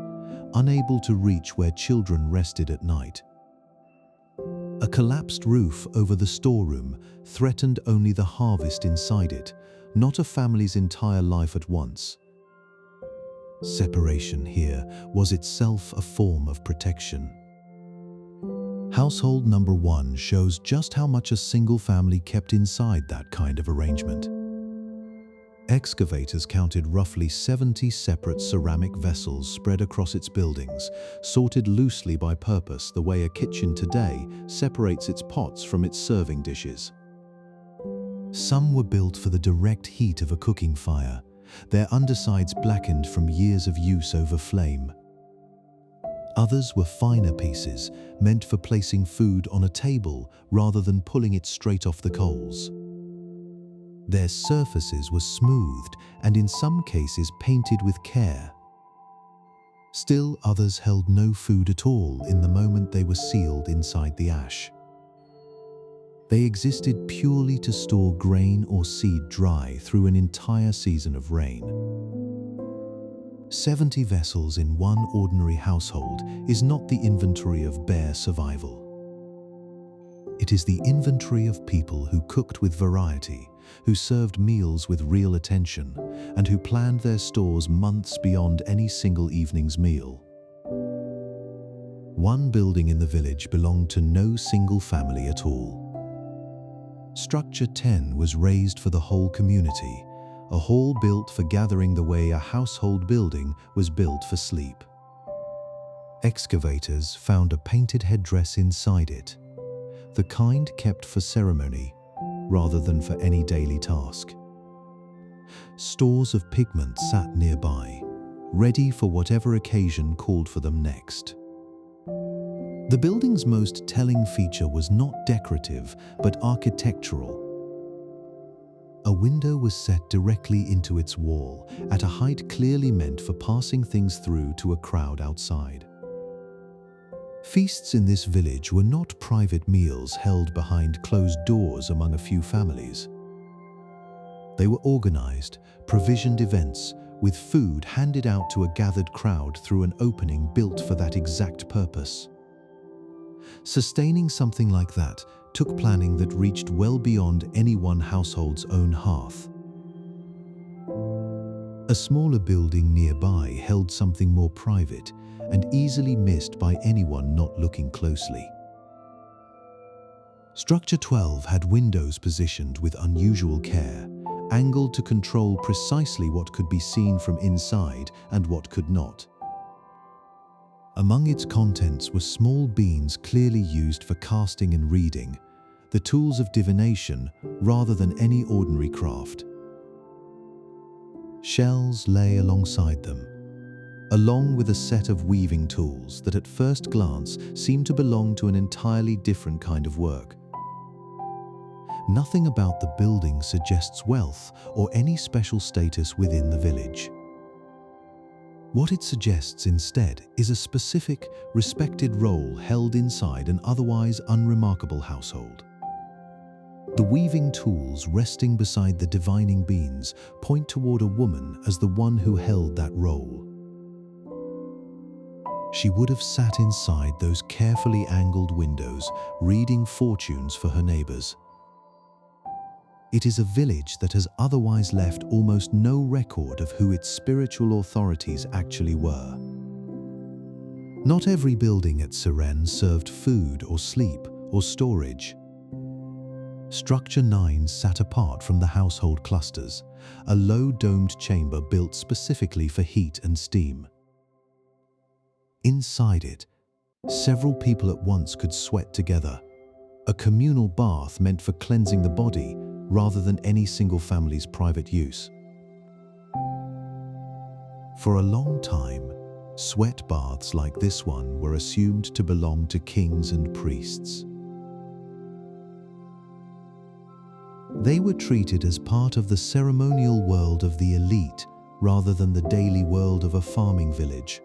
unable to reach where children rested at night. A collapsed roof over the storeroom threatened only the harvest inside it, not a family's entire life at once. Separation here was itself a form of protection. Household number 1 shows just how much a single family kept inside that kind of arrangement. Excavators counted roughly 70 separate ceramic vessels spread across its buildings, sorted loosely by purpose the way a kitchen today separates its pots from its serving dishes. Some were built for the direct heat of a cooking fire, their undersides blackened from years of use over flame. Others were finer pieces, meant for placing food on a table rather than pulling it straight off the coals. Their surfaces were smoothed and in some cases painted with care. Still others held no food at all in the moment they were sealed inside the ash. They existed purely to store grain or seed dry through an entire season of rain. 70 vessels in one ordinary household is not the inventory of bare survival. It is the inventory of people who cooked with variety, who served meals with real attention, and who planned their stores months beyond any single evening's meal. One building in the village belonged to no single family at all. Structure 10 was raised for the whole community, a hall built for gathering the way a household building was built for sleep. Excavators found a painted headdress inside it, the kind kept for ceremony rather than for any daily task. Stores of pigment sat nearby, ready for whatever occasion called for them next. The building's most telling feature was not decorative, but architectural. A window was set directly into its wall, at a height clearly meant for passing things through to a crowd outside. Feasts in this village were not private meals held behind closed doors among a few families. They were organized, provisioned events, with food handed out to a gathered crowd through an opening built for that exact purpose. Sustaining something like that took planning that reached well beyond any one household's own hearth. A smaller building nearby held something more private and easily missed by anyone not looking closely. Structure 12 had windows positioned with unusual care, angled to control precisely what could be seen from inside and what could not. Among its contents were small beans clearly used for casting and reading, the tools of divination rather than any ordinary craft. Shells lay alongside them, along with a set of weaving tools that at first glance seemed to belong to an entirely different kind of work. Nothing about the building suggests wealth or any special status within the village. What it suggests instead is a specific, respected role held inside an otherwise unremarkable household. The weaving tools resting beside the divining beans point toward a woman as the one who held that role. She would have sat inside those carefully angled windows, reading fortunes for her neighbors. It is a village that has otherwise left almost no record of who its spiritual authorities actually were. Not every building at Cerén served food or sleep or storage. Structure 9 sat apart from the household clusters, a low domed chamber built specifically for heat and steam. Inside it, several people at once could sweat together, a communal bath meant for cleansing the body rather than any single family's private use. For a long time, sweat baths like this one were assumed to belong to kings and priests. They were treated as part of the ceremonial world of the elite rather than the daily world of a farming village.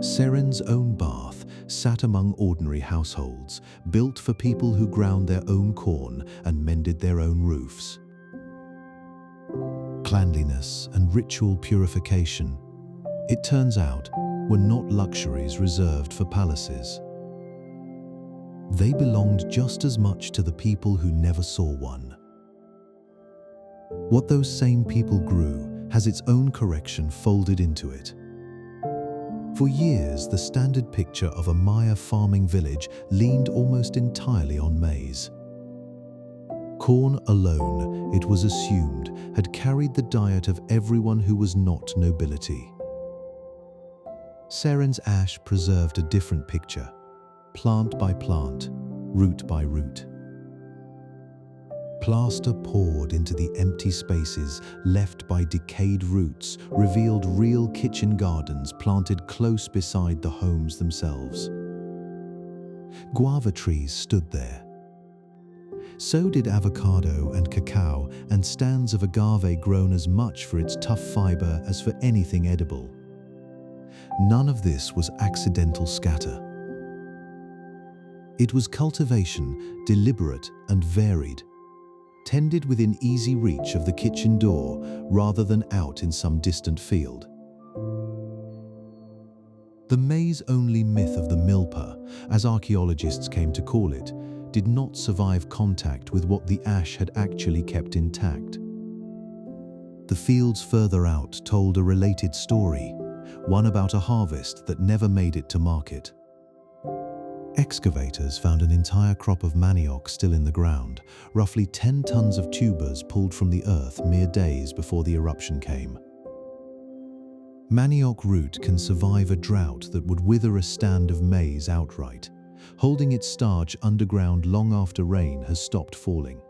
Cerén's own bath sat among ordinary households, built for people who ground their own corn and mended their own roofs. Cleanliness and ritual purification, it turns out, were not luxuries reserved for palaces. They belonged just as much to the people who never saw one. What those same people grew has its own correction folded into it. For years, the standard picture of a Maya farming village leaned almost entirely on maize. Corn alone it was assumed, had carried the diet of everyone who was not nobility. Cerén's ash preserved a different picture, plant by plant, root by root. Plaster poured into the empty spaces left by decayed roots revealed real kitchen gardens planted close beside the homes themselves. Guava trees stood there. So did avocado and cacao and stands of agave grown as much for its tough fiber as for anything edible. None of this was accidental scatter. It was cultivation, deliberate and varied, tended within easy reach of the kitchen door rather than out in some distant field. The maize-only myth of the milpa, as archaeologists came to call it, did not survive contact with what the ash had actually kept intact. The fields further out told a related story, one about a harvest that never made it to market. Excavators found an entire crop of manioc still in the ground, roughly 10 tons of tubers pulled from the earth mere days before the eruption came. Manioc root can survive a drought that would wither a stand of maize outright, holding its starch underground long after rain has stopped falling.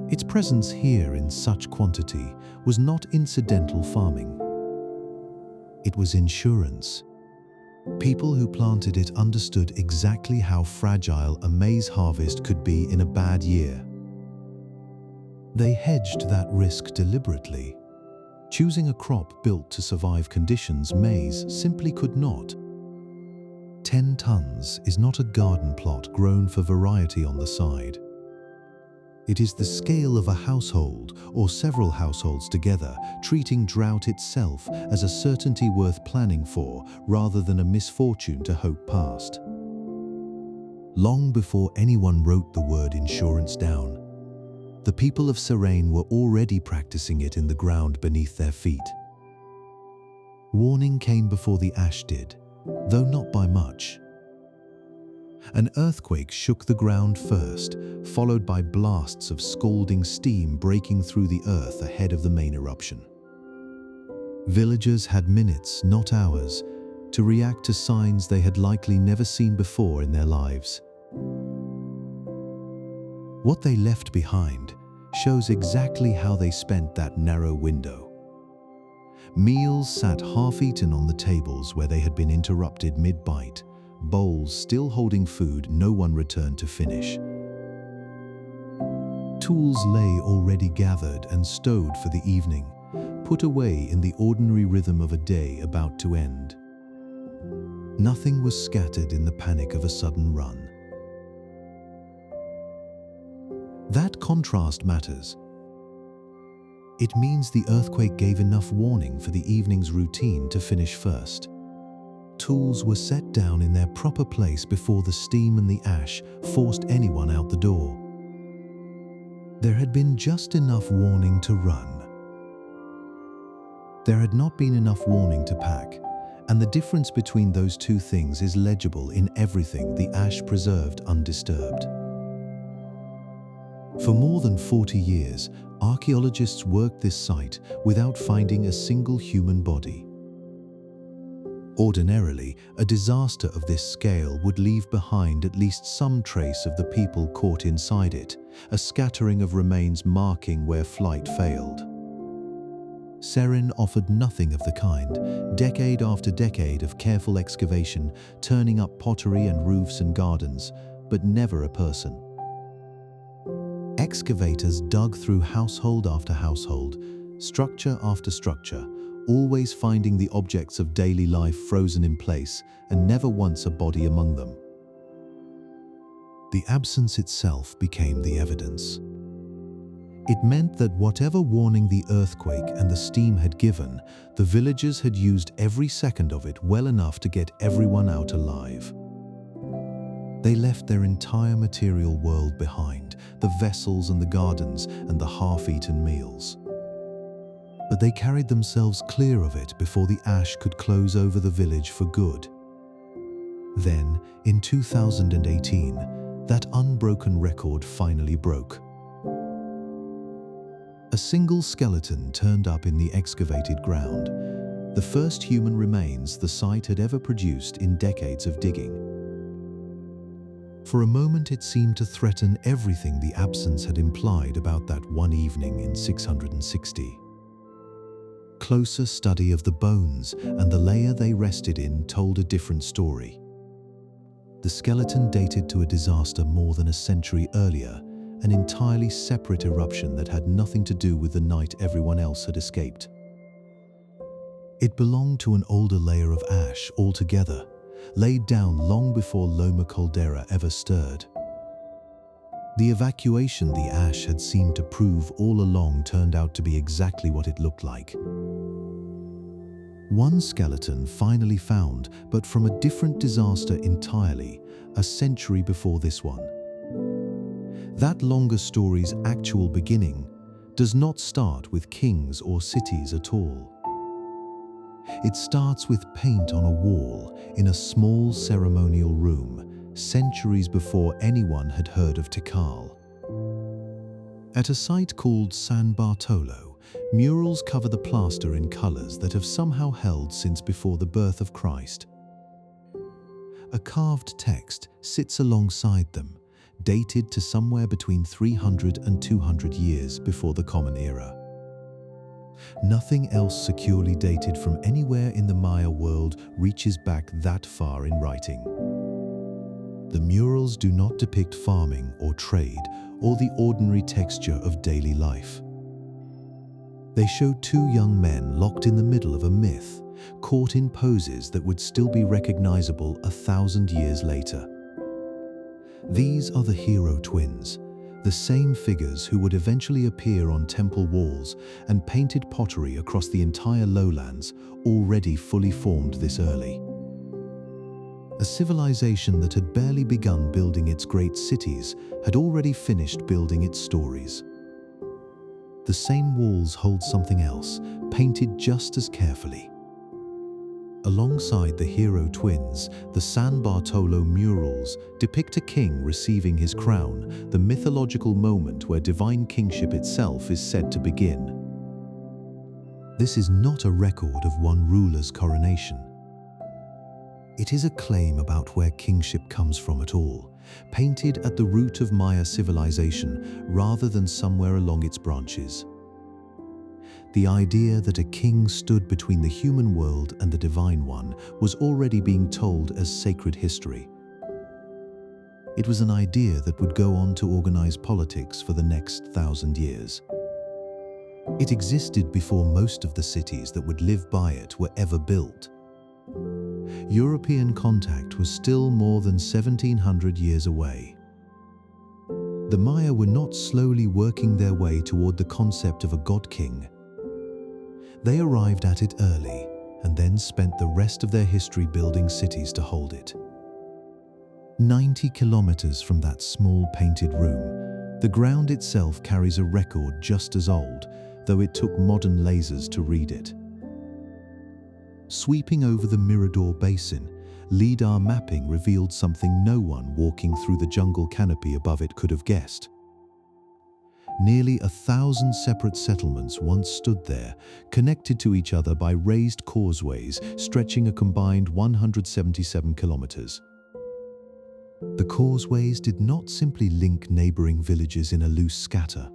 Its presence here in such quantity was not incidental farming. It was insurance. People who planted it understood exactly how fragile a maize harvest could be in a bad year. They hedged that risk deliberately, choosing a crop built to survive conditions maize simply could not. 10 tons is not a garden plot grown for variety on the side. It is the scale of a household or several households together, treating drought itself as a certainty worth planning for rather than a misfortune to hope past. Long before anyone wrote the word insurance down, the people of Cerén were already practicing it in the ground beneath their feet. Warning came before the ash did, though not by much. An earthquake shook the ground first, followed by blasts of scalding steam breaking through the earth ahead of the main eruption. Villagers had minutes, not hours, to react to signs they had likely never seen before in their lives. What they left behind shows exactly how they spent that narrow window. Meals sat half-eaten on the tables where they had been interrupted mid-bite, bowls still holding food no one returned to finish. Tools lay already gathered and stowed for the evening, put away in the ordinary rhythm of a day about to end. Nothing was scattered in the panic of a sudden run. That contrast matters. It means the earthquake gave enough warning for the evening's routine to finish first. Tools were set down in their proper place before the steam and the ash forced anyone out the door. There had been just enough warning to run. There had not been enough warning to pack, and the difference between those two things is legible in everything the ash preserved undisturbed. For more than 40 years, archaeologists worked this site without finding a single human body. Ordinarily, a disaster of this scale would leave behind at least some trace of the people caught inside it, a scattering of remains marking where flight failed. Cerén offered nothing of the kind, decade after decade of careful excavation, turning up pottery and roofs and gardens, but never a person. Excavators dug through household after household, structure after structure, always finding the objects of daily life frozen in place and never once a body among them. The absence itself became the evidence. It meant that whatever warning the earthquake and the steam had given, the villagers had used every second of it well enough to get everyone out alive. They left their entire material world behind, the vessels and the gardens and the half-eaten meals. But they carried themselves clear of it before the ash could close over the village for good. Then, in 2018, that unbroken record finally broke. A single skeleton turned up in the excavated ground, the first human remains the site had ever produced in decades of digging. For a moment it seemed to threaten everything the absence had implied about that one evening in 660. Closer study of the bones and the layer they rested in told a different story. The skeleton dated to a disaster more than a century earlier, an entirely separate eruption that had nothing to do with the night everyone else had escaped. It belonged to an older layer of ash altogether, laid down long before Loma Caldera ever stirred. The evacuation the ash had seemed to prove all along turned out to be exactly what it looked like. One skeleton finally found, but from a different disaster entirely, a century before this one. That longer story's actual beginning does not start with kings or cities at all. It starts with paint on a wall in a small ceremonial room, centuries before anyone had heard of Tikal. At a site called San Bartolo, murals cover the plaster in colors that have somehow held since before the birth of Christ. A carved text sits alongside them, dated to somewhere between 300 and 200 years before the Common Era. Nothing else securely dated from anywhere in the Maya world reaches back that far in writing. The murals do not depict farming or trade or the ordinary texture of daily life. They show two young men locked in the middle of a myth, caught in poses that would still be recognizable 1,000 years later. These are the hero twins, the same figures who would eventually appear on temple walls and painted pottery across the entire lowlands, already fully formed this early. A civilization that had barely begun building its great cities had already finished building its stories. The same walls hold something else, painted just as carefully. Alongside the hero twins, the San Bartolo murals depict a king receiving his crown, the mythological moment where divine kingship itself is said to begin. This is not a record of one ruler's coronation. It is a claim about where kingship comes from at all, painted at the root of Maya civilization rather than somewhere along its branches. The idea that a king stood between the human world and the divine one was already being told as sacred history. It was an idea that would go on to organize politics for the next 1,000 years. It existed before most of the cities that would live by it were ever built. European contact was still more than 1,700 years away. The Maya were not slowly working their way toward the concept of a god-king. They arrived at it early and then spent the rest of their history building cities to hold it. 90 kilometers from that small painted room, the ground itself carries a record just as old, though it took modern lasers to read it. Sweeping over the Mirador Basin, LIDAR mapping revealed something no one walking through the jungle canopy above it could have guessed. Nearly 1,000 separate settlements once stood there, connected to each other by raised causeways stretching a combined 177 kilometers. The causeways did not simply link neighboring villages in a loose scatter.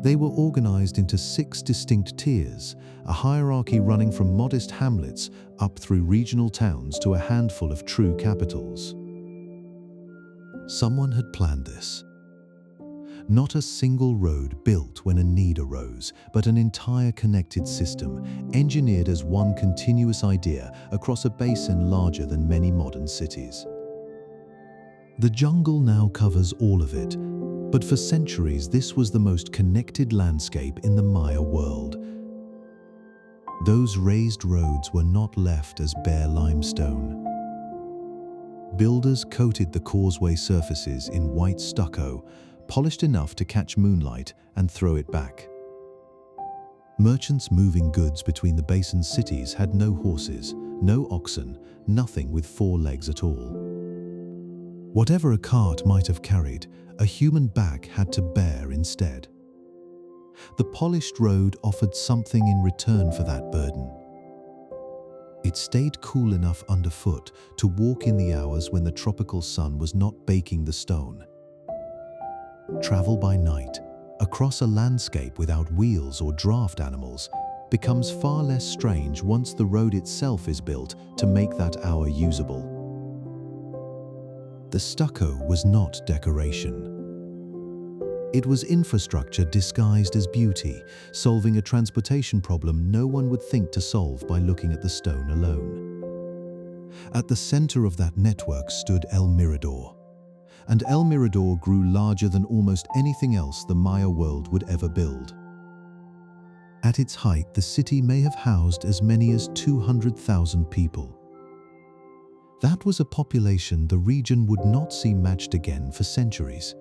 They were organized into 6 distinct tiers, a hierarchy running from modest hamlets up through regional towns to a handful of true capitals. Someone had planned this. Not a single road built when a need arose, but an entire connected system, engineered as one continuous idea across a basin larger than many modern cities. The jungle now covers all of it, but for centuries this was the most connected landscape in the Maya world. Those raised roads were not left as bare limestone. Builders coated the causeway surfaces in white stucco, polished enough to catch moonlight and throw it back. Merchants moving goods between the basin's cities had no horses, no oxen, nothing with 4 legs at all. Whatever a cart might have carried, a human back had to bear instead. The polished road offered something in return for that burden. It stayed cool enough underfoot to walk in the hours when the tropical sun was not baking the stone. Travel by night, across a landscape without wheels or draft animals, becomes far less strange once the road itself is built to make that hour usable. The stucco was not decoration. It was infrastructure disguised as beauty, solving a transportation problem no one would think to solve by looking at the stone alone. At the center of that network stood El Mirador, and El Mirador grew larger than almost anything else the Maya world would ever build. At its height, the city may have housed as many as 200,000 people. That was a population the region would not see matched again for centuries.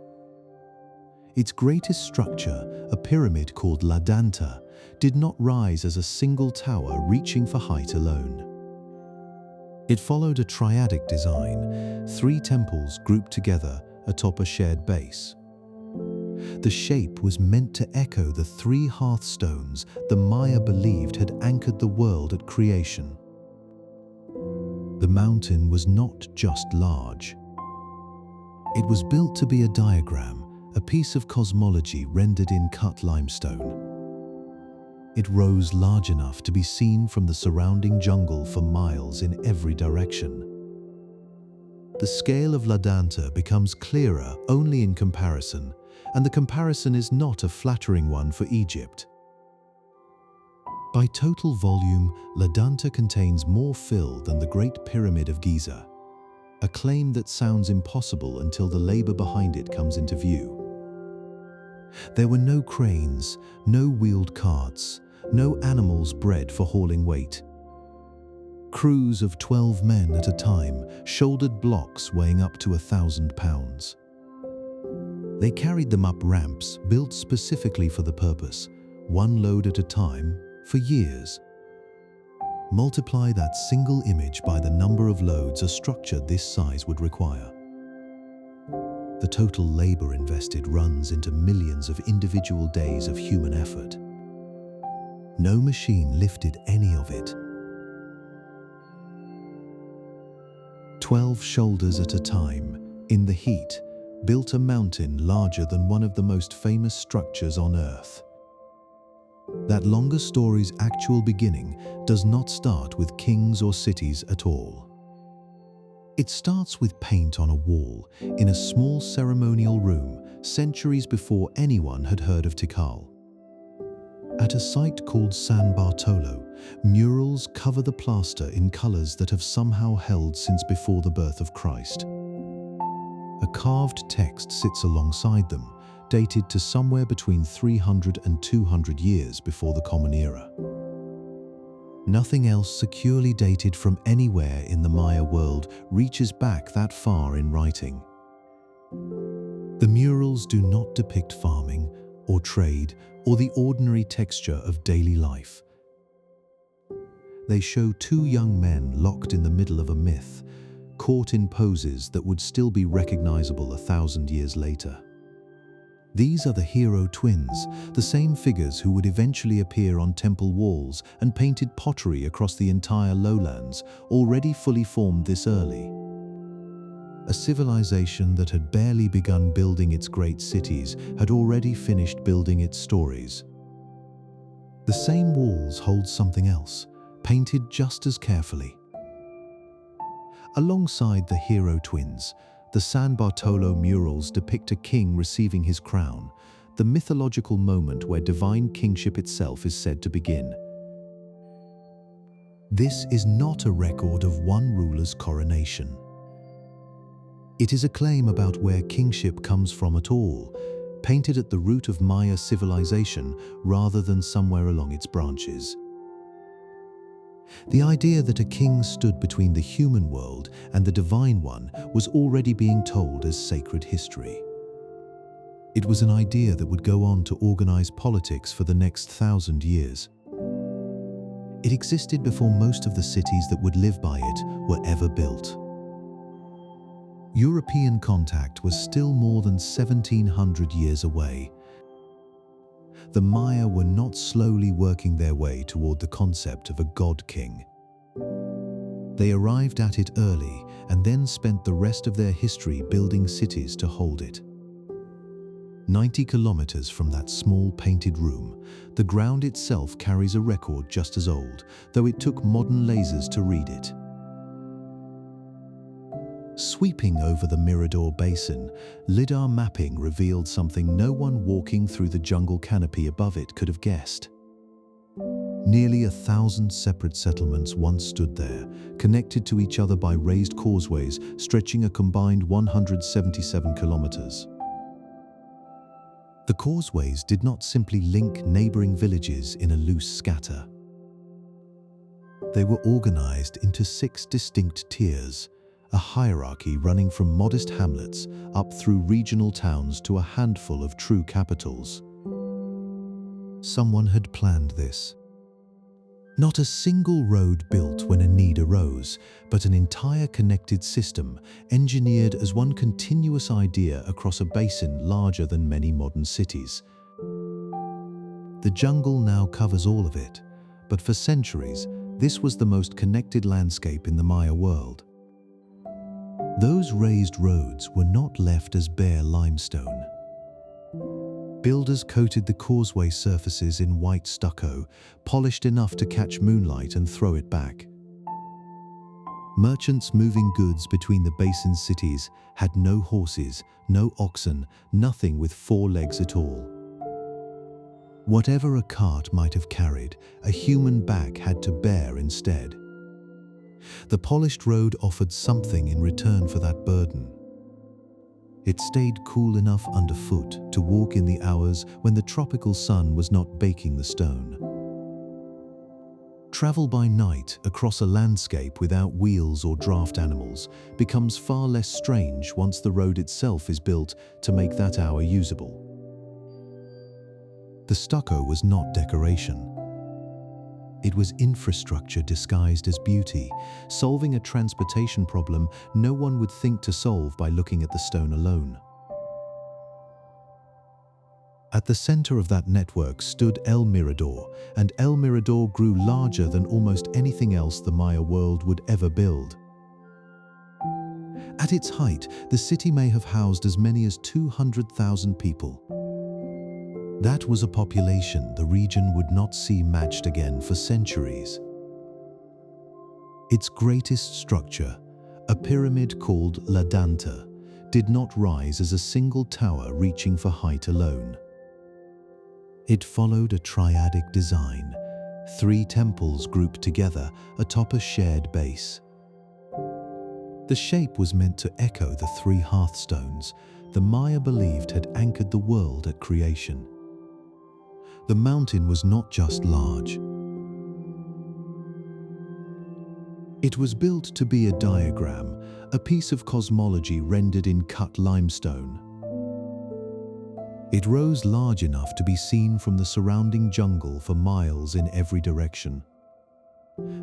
Its greatest structure, a pyramid called La Danta, did not rise as a single tower reaching for height alone. It followed a triadic design, 3 temples grouped together atop a shared base. The shape was meant to echo the 3 hearthstones the Maya believed had anchored the world at creation. The mountain was not just large. It was built to be a diagram, a piece of cosmology rendered in cut limestone. It rose large enough to be seen from the surrounding jungle for miles in every direction. The scale of La Danta becomes clearer only in comparison, and the comparison is not a flattering one for Egypt. By total volume, La Danta contains more fill than the Great Pyramid of Giza, a claim that sounds impossible until the labor behind it comes into view. There were no cranes, no wheeled carts, no animals bred for hauling weight. Crews of 12 men at a time shouldered blocks weighing up to 1,000 pounds. They carried them up ramps built specifically for the purpose, 1 load at a time, for years. Multiply that single image by the number of loads a structure this size would require. The total labor invested runs into millions of individual days of human effort. No machine lifted any of it. 12 shoulders at a time, in the heat, built a mountain larger than one of the most famous structures on Earth. That longer story's actual beginning does not start with kings or cities at all. It starts with paint on a wall in a small ceremonial room centuries before anyone had heard of Tikal. At a site called San Bartolo, murals cover the plaster in colors that have somehow held since before the birth of Christ. A carved text sits alongside them, dated to somewhere between 300 and 200 years before the Common Era. Nothing else securely dated from anywhere in the Maya world reaches back that far in writing. The murals do not depict farming or trade or the ordinary texture of daily life. They show 2 young men locked in the middle of a myth, caught in poses that would still be recognizable 1,000 years later. These are the hero twins, the same figures who would eventually appear on temple walls and painted pottery across the entire lowlands, already fully formed this early. A civilization that had barely begun building its great cities had already finished building its stories. The same walls hold something else, painted just as carefully. Alongside the hero twins, the San Bartolo murals depict a king receiving his crown, the mythological moment where divine kingship itself is said to begin. This is not a record of one ruler's coronation. It is a claim about where kingship comes from at all, painted at the root of Maya civilization rather than somewhere along its branches. The idea that a king stood between the human world and the divine one was already being told as sacred history. It was an idea that would go on to organize politics for the next 1,000 years. It existed before most of the cities that would live by it were ever built. European contact was still more than 1,700 years away. the Maya were not slowly working their way toward the concept of a god-king. They arrived at it early and then spent the rest of their history building cities to hold it. 90 kilometers from that small painted room, the ground itself carries a record just as old, though it took modern lasers to read it. Sweeping over the Mirador Basin, LiDAR mapping revealed something no one walking through the jungle canopy above it could have guessed. Nearly 1,000 separate settlements once stood there, connected to each other by raised causeways stretching a combined 177 kilometers. The causeways did not simply link neighboring villages in a loose scatter. They were organized into 6 distinct tiers, a hierarchy running from modest hamlets up through regional towns to a handful of true capitals. Someone had planned this. Not a single road built when a need arose, but an entire connected system, engineered as one continuous idea across a basin larger than many modern cities. The jungle now covers all of it, but for centuries, this was the most connected landscape in the Maya world. Those raised roads were not left as bare limestone. Builders coated the causeway surfaces in white stucco, polished enough to catch moonlight and throw it back. Merchants moving goods between the basin's cities had no horses, no oxen, nothing with 4 legs at all. Whatever a cart might have carried, a human back had to bear instead. The polished road offered something in return for that burden. It stayed cool enough underfoot to walk in the hours when the tropical sun was not baking the stone. Travel by night across a landscape without wheels or draft animals becomes far less strange once the road itself is built to make that hour usable. The stucco was not decoration. It was infrastructure disguised as beauty, solving a transportation problem no one would think to solve by looking at the stone alone. At the center of that network stood El Mirador, and El Mirador grew larger than almost anything else the Maya world would ever build. At its height, the city may have housed as many as 200,000 people. That was a population the region would not see matched again for centuries. Its greatest structure, a pyramid called La Danta, did not rise as a single tower reaching for height alone. It followed a triadic design, 3 temples grouped together atop a shared base. The shape was meant to echo the 3 hearthstones the Maya believed had anchored the world at creation. The mountain was not just large. It was built to be a diagram, a piece of cosmology rendered in cut limestone. It rose large enough to be seen from the surrounding jungle for miles in every direction.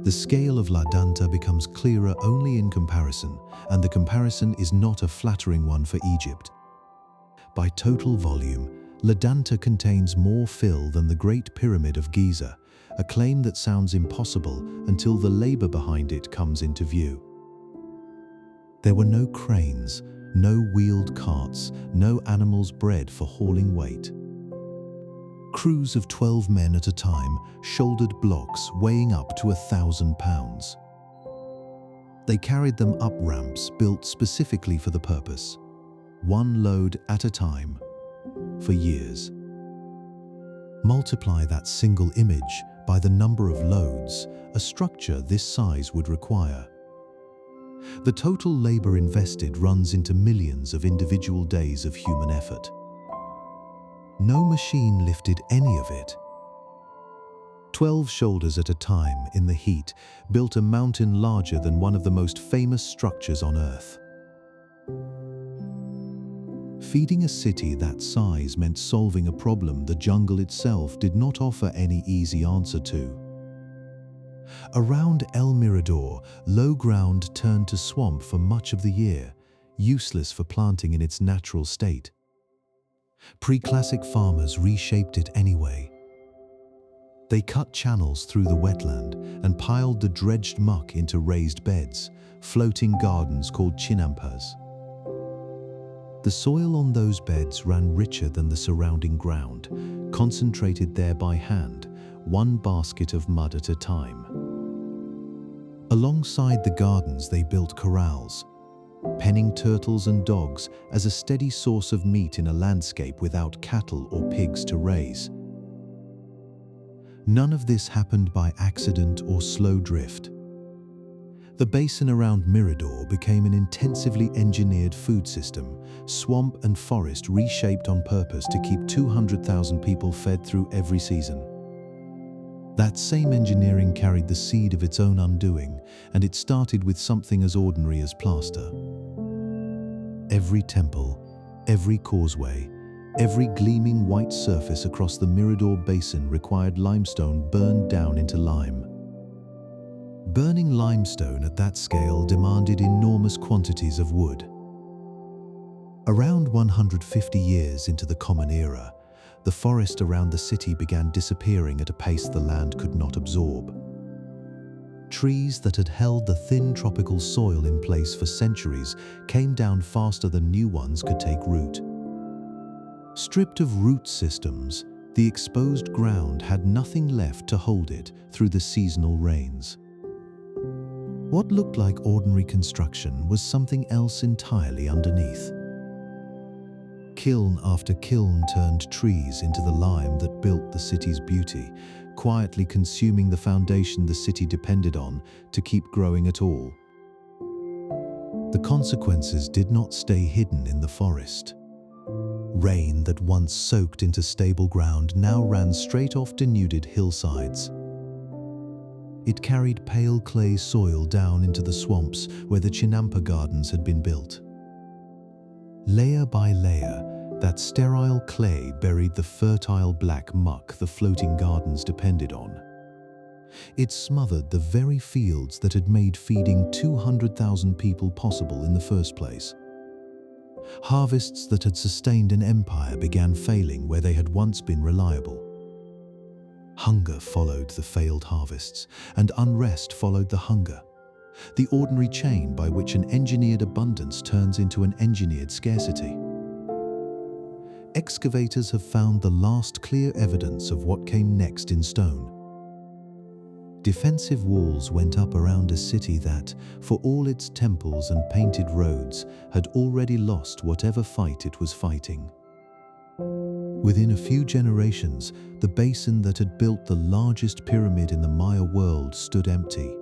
The scale of La Danta becomes clearer only in comparison, and the comparison is not a flattering one for Egypt. By total volume, La Danta contains more fill than the Great Pyramid of Giza, a claim that sounds impossible until the labor behind it comes into view. There were no cranes, no wheeled carts, no animals bred for hauling weight. Crews of 12 men at a time shouldered blocks weighing up to 1,000 pounds. They carried them up ramps built specifically for the purpose, 1 load at a time, for years. Multiply that single image by the number of loads a structure this size would require. The total labor invested runs into millions of individual days of human effort. No machine lifted any of it. 12 shoulders at a time in the heat built a mountain larger than one of the most famous structures on Earth. Feeding a city that size meant solving a problem the jungle itself did not offer any easy answer to. Around El Mirador, low ground turned to swamp for much of the year, useless for planting in its natural state. Pre-classic farmers reshaped it anyway. They cut channels through the wetland and piled the dredged muck into raised beds, floating gardens called chinampas. The soil on those beds ran richer than the surrounding ground, concentrated there by hand, one basket of mud at a time. Alongside the gardens, they built corrals, penning turtles and dogs as a steady source of meat in a landscape without cattle or pigs to raise. None of this happened by accident or slow drift. The basin around Mirador became an intensively engineered food system, swamp and forest reshaped on purpose to keep 200,000 people fed through every season. That same engineering carried the seed of its own undoing, and it started with something as ordinary as plaster. Every temple, every causeway, every gleaming white surface across the Mirador basin required limestone burned down into lime. Burning limestone at that scale demanded enormous quantities of wood. Around 150 years into the Common Era, the forest around the city began disappearing at a pace the land could not absorb. Trees that had held the thin tropical soil in place for centuries came down faster than new ones could take root. Stripped of root systems, the exposed ground had nothing left to hold it through the seasonal rains. What looked like ordinary construction was something else entirely underneath. Kiln after kiln turned trees into the lime that built the city's beauty, quietly consuming the foundation the city depended on to keep growing at all. The consequences did not stay hidden in the forest. Rain that once soaked into stable ground now ran straight off denuded hillsides. It carried pale clay soil down into the swamps where the chinampa gardens had been built. Layer by layer, that sterile clay buried the fertile black muck the floating gardens depended on. It smothered the very fields that had made feeding 200,000 people possible in the first place. Harvests that had sustained an empire began failing where they had once been reliable. Hunger followed the failed harvests, and unrest followed the hunger. The ordinary chain by which an engineered abundance turns into an engineered scarcity. Excavators have found the last clear evidence of what came next in stone. Defensive walls went up around a city that, for all its temples and painted roads, had already lost whatever fight it was fighting. Within a few generations, the basin that had built the largest pyramid in the Maya world stood empty.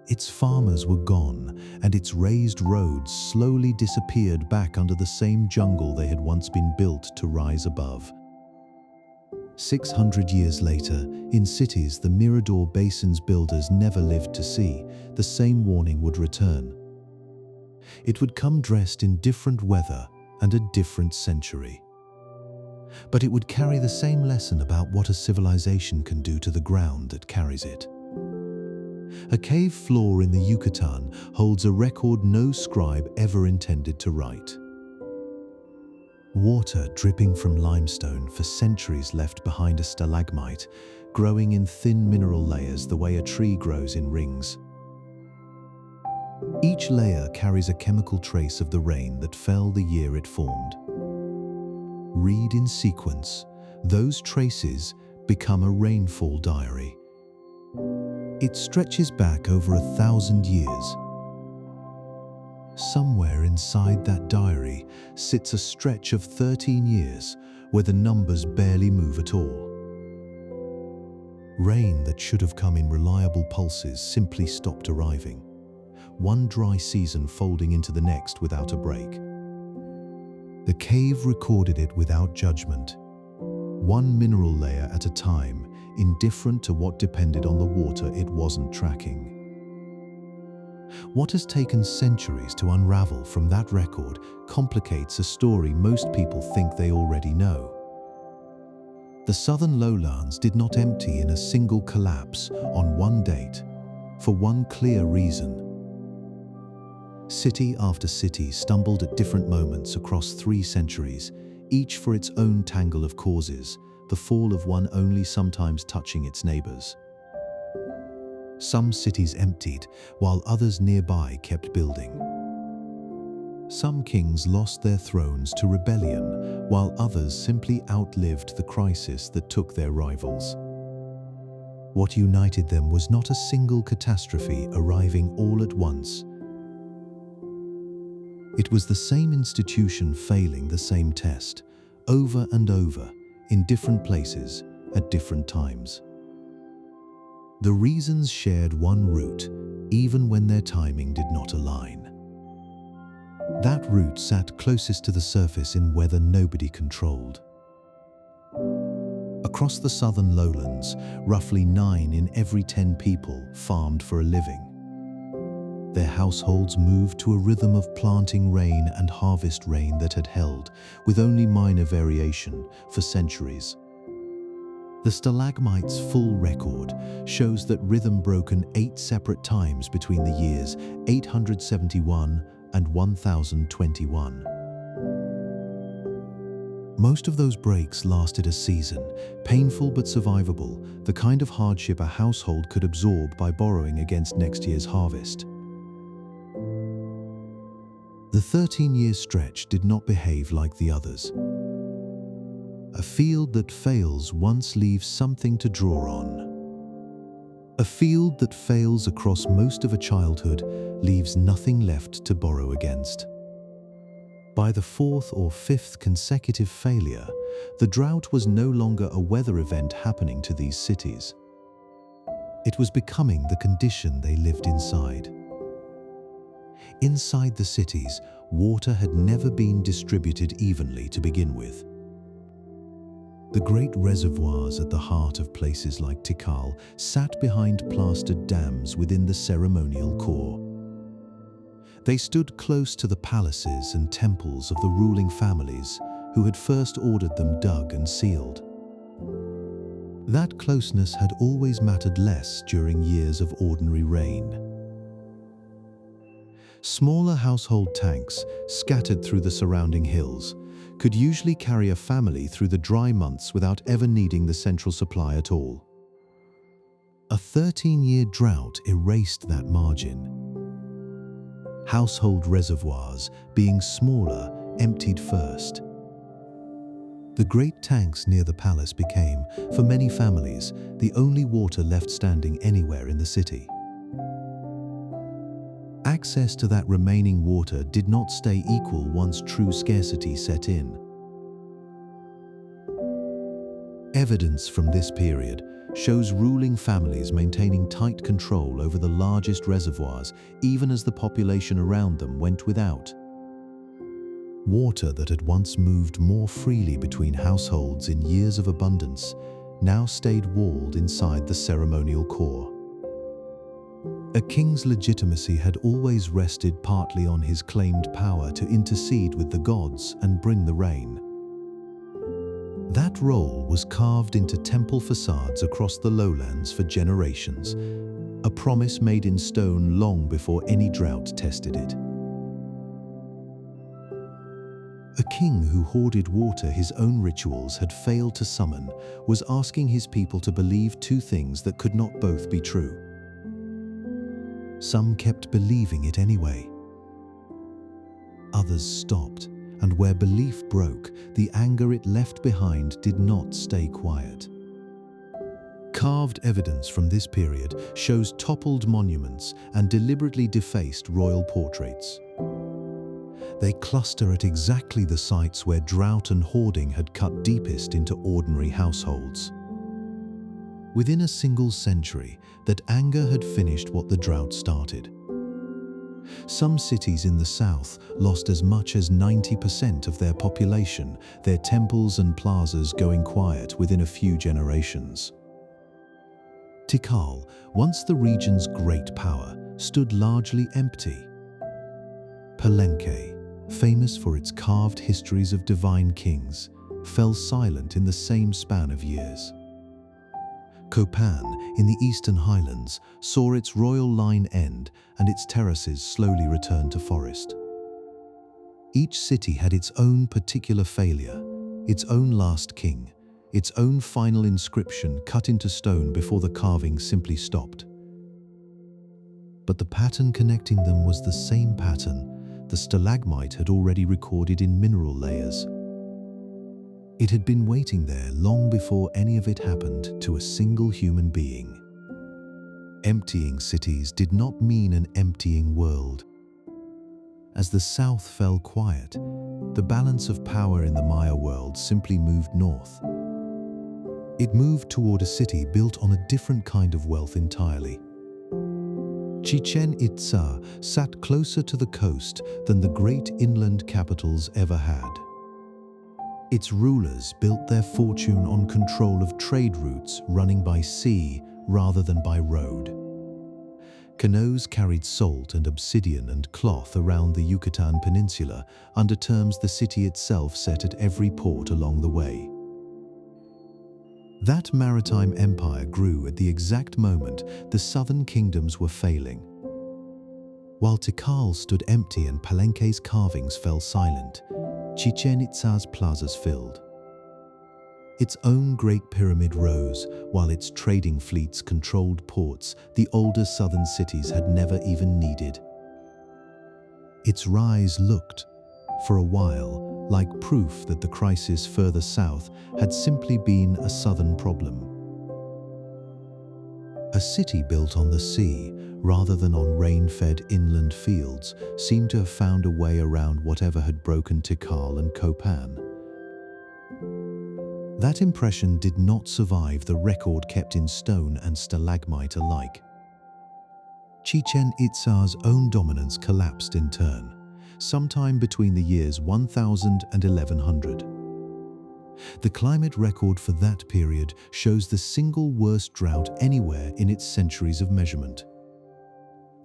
Its farmers were gone, and its raised roads slowly disappeared back under the same jungle they had once been built to rise above. 600 years later, in cities the Mirador Basin's builders never lived to see, the same warning would return. It would come dressed in different weather and a different century. But it would carry the same lesson about what a civilization can do to the ground that carries it. A cave floor in the Yucatan holds a record no scribe ever intended to write. Water dripping from limestone for centuries left behind a stalagmite, growing in thin mineral layers the way a tree grows in rings. Each layer carries a chemical trace of the rain that fell the year it formed. Read in sequence, those traces become a rainfall diary. It stretches back over 1,000 years. Somewhere inside that diary sits a stretch of 13 years where the numbers barely move at all. Rain that should have come in reliable pulses simply stopped arriving, one dry season folding into the next without a break. The cave recorded it without judgment, one mineral layer at a time, indifferent to what depended on the water it wasn't tracking. What has taken centuries to unravel from that record complicates a story most people think they already know. The southern lowlands did not empty in a single collapse on one date, for one clear reason. City after city stumbled at different moments across 3 centuries, each for its own tangle of causes, the fall of one only sometimes touching its neighbors. Some cities emptied, while others nearby kept building. Some kings lost their thrones to rebellion, while others simply outlived the crisis that took their rivals. What united them was not a single catastrophe arriving all at once. It was the same institution failing the same test, over and over, in different places, at different times. The reasons shared one root, even when their timing did not align. That root sat closest to the surface in weather nobody controlled. Across the southern lowlands, roughly 9 in every 10 people farmed for a living. Their households moved to a rhythm of planting rain and harvest rain that had held, with only minor variation, for centuries. The stalagmite's full record shows that rhythm broken 8 separate times between the years 871 and 1021. Most of those breaks lasted a season, painful but survivable, the kind of hardship a household could absorb by borrowing against next year's harvest. The 13-year stretch did not behave like the others. A field that fails once leaves something to draw on. A field that fails across most of a childhood leaves nothing left to borrow against. By the 4th or 5th consecutive failure, the drought was no longer a weather event happening to these cities. It was becoming the condition they lived inside. Inside the cities, water had never been distributed evenly to begin with. The great reservoirs at the heart of places like Tikal sat behind plastered dams within the ceremonial core. They stood close to the palaces and temples of the ruling families who had first ordered them dug and sealed. That closeness had always mattered less during years of ordinary rain. Smaller household tanks, scattered through the surrounding hills, could usually carry a family through the dry months without ever needing the central supply at all. A 13-year drought erased that margin. Household reservoirs, being smaller, emptied first. The great tanks near the palace became, for many families, the only water left standing anywhere in the city. Access to that remaining water did not stay equal once true scarcity set in. Evidence from this period shows ruling families maintaining tight control over the largest reservoirs even as the population around them went without. Water that had once moved more freely between households in years of abundance now stayed walled inside the ceremonial core. A king's legitimacy had always rested partly on his claimed power to intercede with the gods and bring the rain. That role was carved into temple facades across the lowlands for generations, a promise made in stone long before any drought tested it. A king who hoarded water his own rituals had failed to summon was asking his people to believe two things that could not both be true. Some kept believing it anyway. Others stopped, and where belief broke, the anger it left behind did not stay quiet. Carved evidence from this period shows toppled monuments and deliberately defaced royal portraits. They cluster at exactly the sites where drought and hoarding had cut deepest into ordinary households. Within a single century, that anger had finished what the drought started. Some cities in the south lost as much as 90% of their population, their temples and plazas going quiet within a few generations. Tikal, once the region's great power, stood largely empty. Palenque, famous for its carved histories of divine kings, fell silent in the same span of years. Copan, in the eastern highlands, saw its royal line end and its terraces slowly return to forest. Each city had its own particular failure, its own last king, its own final inscription cut into stone before the carving simply stopped. But the pattern connecting them was the same pattern the stalagmite had already recorded in mineral layers. It had been waiting there long before any of it happened to a single human being. Emptying cities did not mean an emptying world. As the south fell quiet, the balance of power in the Maya world simply moved north. It moved toward a city built on a different kind of wealth entirely. Chichen Itza sat closer to the coast than the great inland capitals ever had. Its rulers built their fortune on control of trade routes running by sea rather than by road. Canoes carried salt and obsidian and cloth around the Yucatan Peninsula under terms the city itself set at every port along the way. That maritime empire grew at the exact moment the southern kingdoms were failing. While Tikal stood empty and Palenque's carvings fell silent, Chichen Itza's plazas filled. Its own great pyramid rose, while its trading fleets controlled ports the older southern cities had never even needed. Its rise looked, for a while, like proof that the crisis further south had simply been a southern problem. A city built on the sea, rather than on rain-fed inland fields, seemed to have found a way around whatever had broken Tikal and Copan. That impression did not survive the record kept in stone and stalagmite alike. Chichen Itza's own dominance collapsed in turn, sometime between the years 1000 and 1100. The climate record for that period shows the single worst drought anywhere in its centuries of measurement.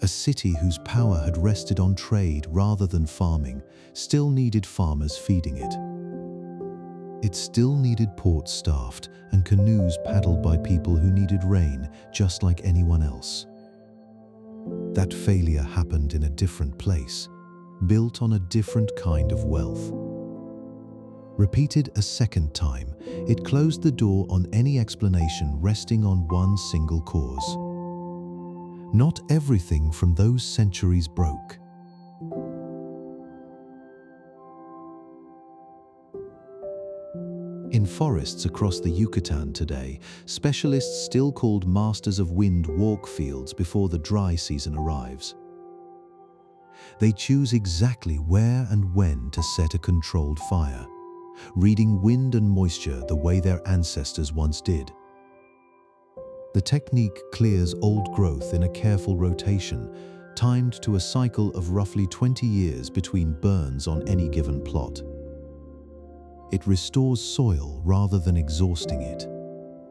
A city whose power had rested on trade rather than farming still needed farmers feeding it. It still needed ports staffed and canoes paddled by people who needed rain just like anyone else. That failure happened in a different place, built on a different kind of wealth. Repeated a second time, it closed the door on any explanation resting on one single cause. Not everything from those centuries broke. In forests across the Yucatan today, specialists still called masters of wind walk fields before the dry season arrives. They choose exactly where and when to set a controlled fire, reading wind and moisture the way their ancestors once did. The technique clears old growth in a careful rotation, timed to a cycle of roughly 20 years between burns on any given plot. It restores soil rather than exhausting it.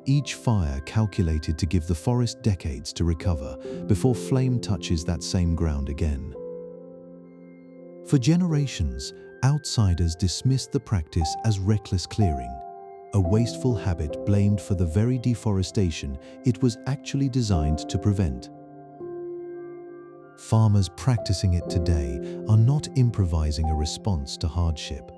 Each fire calculated to give the forest decades to recover before flame touches that same ground again. For generations, outsiders dismissed the practice as reckless clearing, a wasteful habit blamed for the very deforestation it was actually designed to prevent. Farmers practicing it today are not improvising a response to hardship.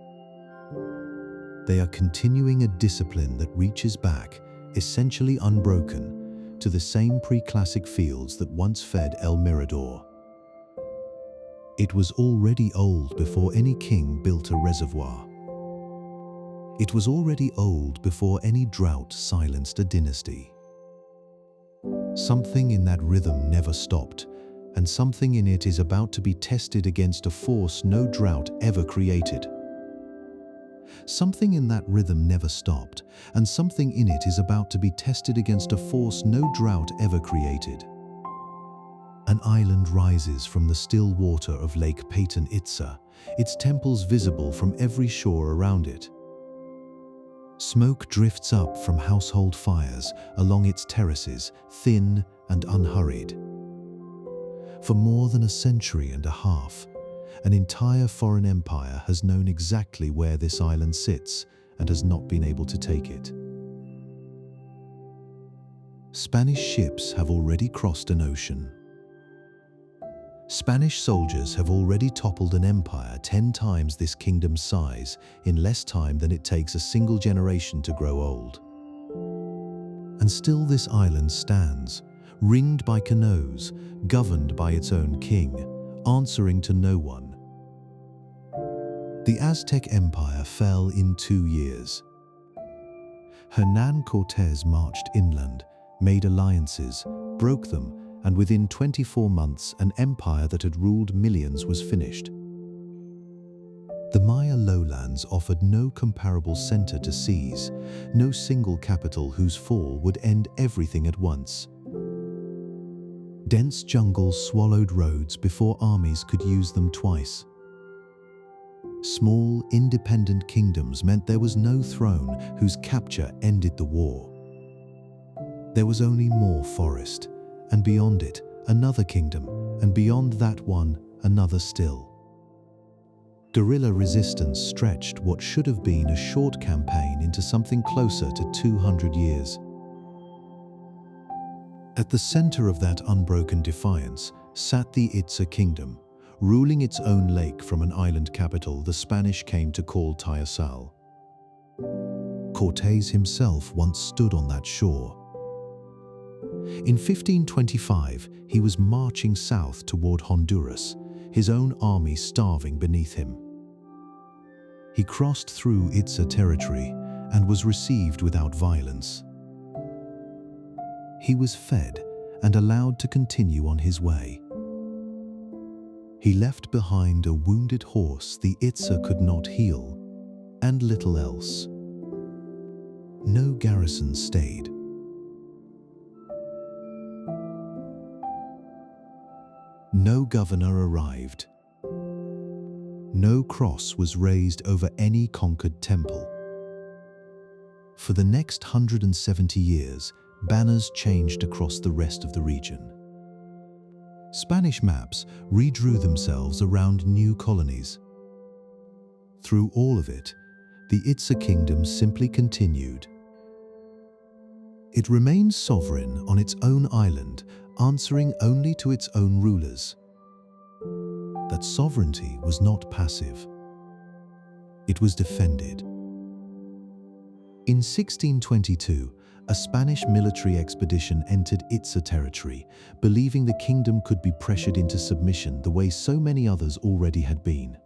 They are continuing a discipline that reaches back, essentially unbroken, to the same pre-classic fields that once fed El Mirador. It was already old before any king built a reservoir. It was already old before any drought silenced a dynasty. Something in that rhythm never stopped, and something in it is about to be tested against a force no drought ever created. Something in that rhythm never stopped, and something in it is about to be tested against a force no drought ever created. An island rises from the still water of Lake Peyton Itza, its temples visible from every shore around it. Smoke drifts up from household fires along its terraces, thin and unhurried. For more than a century and a half, an entire foreign empire has known exactly where this island sits and has not been able to take it. Spanish ships have already crossed an ocean. Spanish soldiers have already toppled an empire 10 times this kingdom's size in less time than it takes a single generation to grow old. And still this island stands, ringed by canoes, governed by its own king, answering to no one. The Aztec Empire fell in 2 years. Hernán Cortés marched inland, made alliances, broke them, and within 24 months an empire that had ruled millions was finished. The Maya lowlands offered no comparable center to seize, no single capital whose fall would end everything at once. Dense jungles swallowed roads before armies could use them twice. Small, independent kingdoms meant there was no throne whose capture ended the war. There was only more forest, and beyond it, another kingdom, and beyond that one, another still. Guerrilla resistance stretched what should have been a short campaign into something closer to 200 years. At the center of that unbroken defiance sat the Itza kingdom, ruling its own lake from an island capital the Spanish came to call Tayasal. Cortés himself once stood on that shore. In 1525, he was marching south toward Honduras, his own army starving beneath him. He crossed through Itza territory and was received without violence. He was fed and allowed to continue on his way. He left behind a wounded horse the Itza could not heal, and little else. No garrison stayed. No governor arrived. No cross was raised over any conquered temple. For the next 170 years, banners changed across the rest of the region. Spanish maps redrew themselves around new colonies. Through all of it, the Itza kingdom simply continued. It remained sovereign on its own island, answering only to its own rulers. That sovereignty was not passive. It was defended. In 1622, a Spanish military expedition entered Itza territory, believing the kingdom could be pressured into submission the way so many others already had been.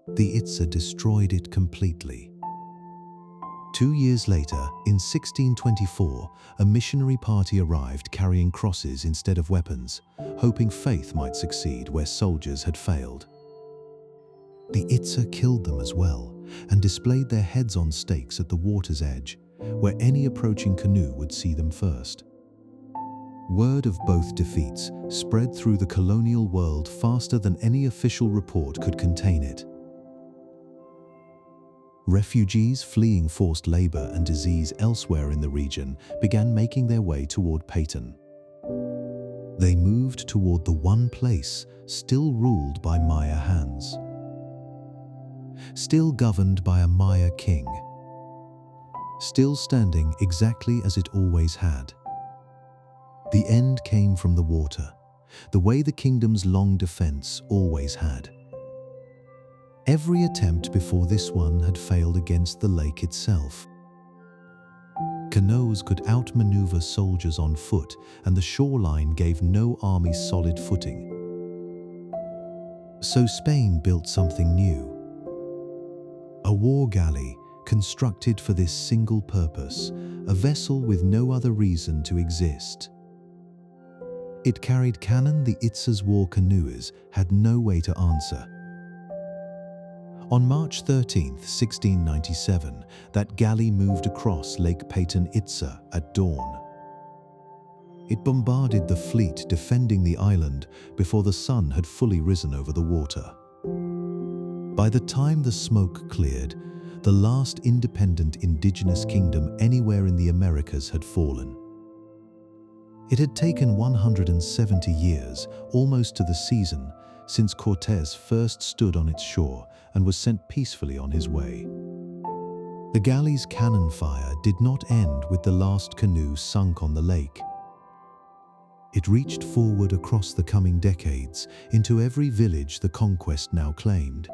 The Itza destroyed it completely. 2 years later, in 1624, a missionary party arrived carrying crosses instead of weapons, hoping faith might succeed where soldiers had failed. The Itza killed them as well, and displayed their heads on stakes at the water's edge, where any approaching canoe would see them first. Word of both defeats spread through the colonial world faster than any official report could contain it. Refugees fleeing forced labor and disease elsewhere in the region began making their way toward Payton. They moved toward the one place still ruled by Maya hands, still governed by a Maya king, still standing exactly as it always had. The end came from the water, the way the kingdom's long defense always had. Every attempt before this one had failed against the lake itself. Canoes could outmaneuver soldiers on foot, and the shoreline gave no army solid footing. So Spain built something new. A war galley constructed for this single purpose, a vessel with no other reason to exist. It carried cannon the Itza's war canoers had no way to answer. On March 13, 1697, that galley moved across Lake Payton Itza at dawn. It bombarded the fleet defending the island before the sun had fully risen over the water. By the time the smoke cleared, the last independent indigenous kingdom anywhere in the Americas had fallen. It had taken 170 years, almost to the season, since Cortés first stood on its shore and was sent peacefully on his way. The galley's cannon fire did not end with the last canoe sunk on the lake. It reached forward across the coming decades into every village the conquest now claimed.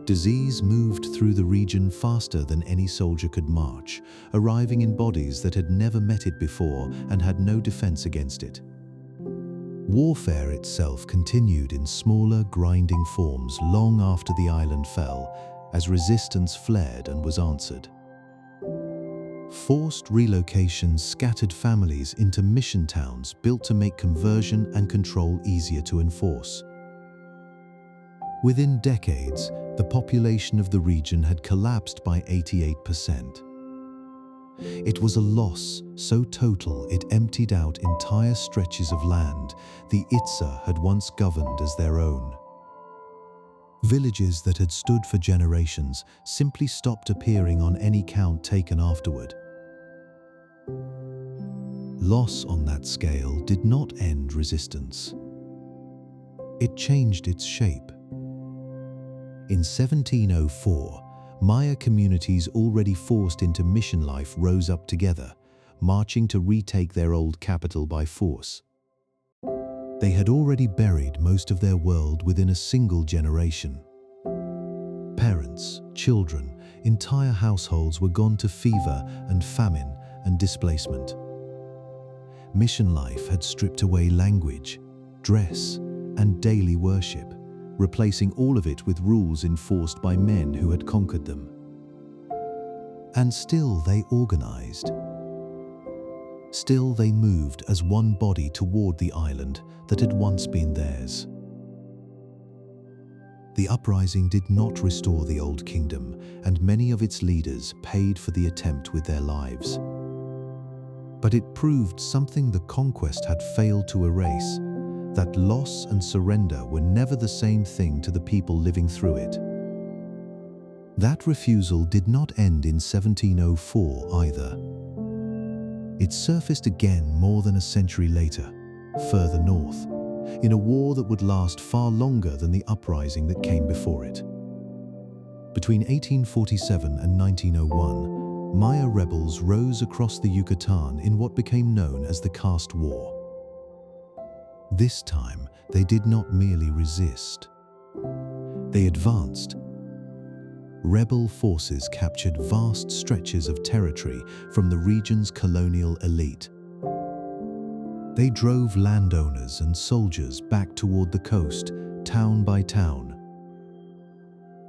Disease moved through the region faster than any soldier could march, arriving in bodies that had never met it before and had no defense against it. Warfare itself continued in smaller, grinding forms long after the island fell, as resistance flared and was answered. Forced relocations scattered families into mission towns built to make conversion and control easier to enforce. Within decades, the population of the region had collapsed by 88%. It was a loss so total it emptied out entire stretches of land the Itza had once governed as their own. Villages that had stood for generations simply stopped appearing on any count taken afterward. Loss on that scale did not end resistance. It changed its shape. In 1704, Maya communities already forced into mission life rose up together, marching to retake their old capital by force. They had already buried most of their world within a single generation. Parents, children, entire households were gone to fever and famine and displacement. Mission life had stripped away language, dress, and daily worship, replacing all of it with rules enforced by men who had conquered them. And still they organized. Still they moved as one body toward the island that had once been theirs. The uprising did not restore the old kingdom, and many of its leaders paid for the attempt with their lives. But it proved something the conquest had failed to erase, that loss and surrender were never the same thing to the people living through it. That refusal did not end in 1704 either. It surfaced again more than a century later, further north, in a war that would last far longer than the uprising that came before it. Between 1847 and 1901, Maya rebels rose across the Yucatan in what became known as the Caste War. This time, they did not merely resist. They advanced. Rebel forces captured vast stretches of territory from the region's colonial elite. They drove landowners and soldiers back toward the coast, town by town.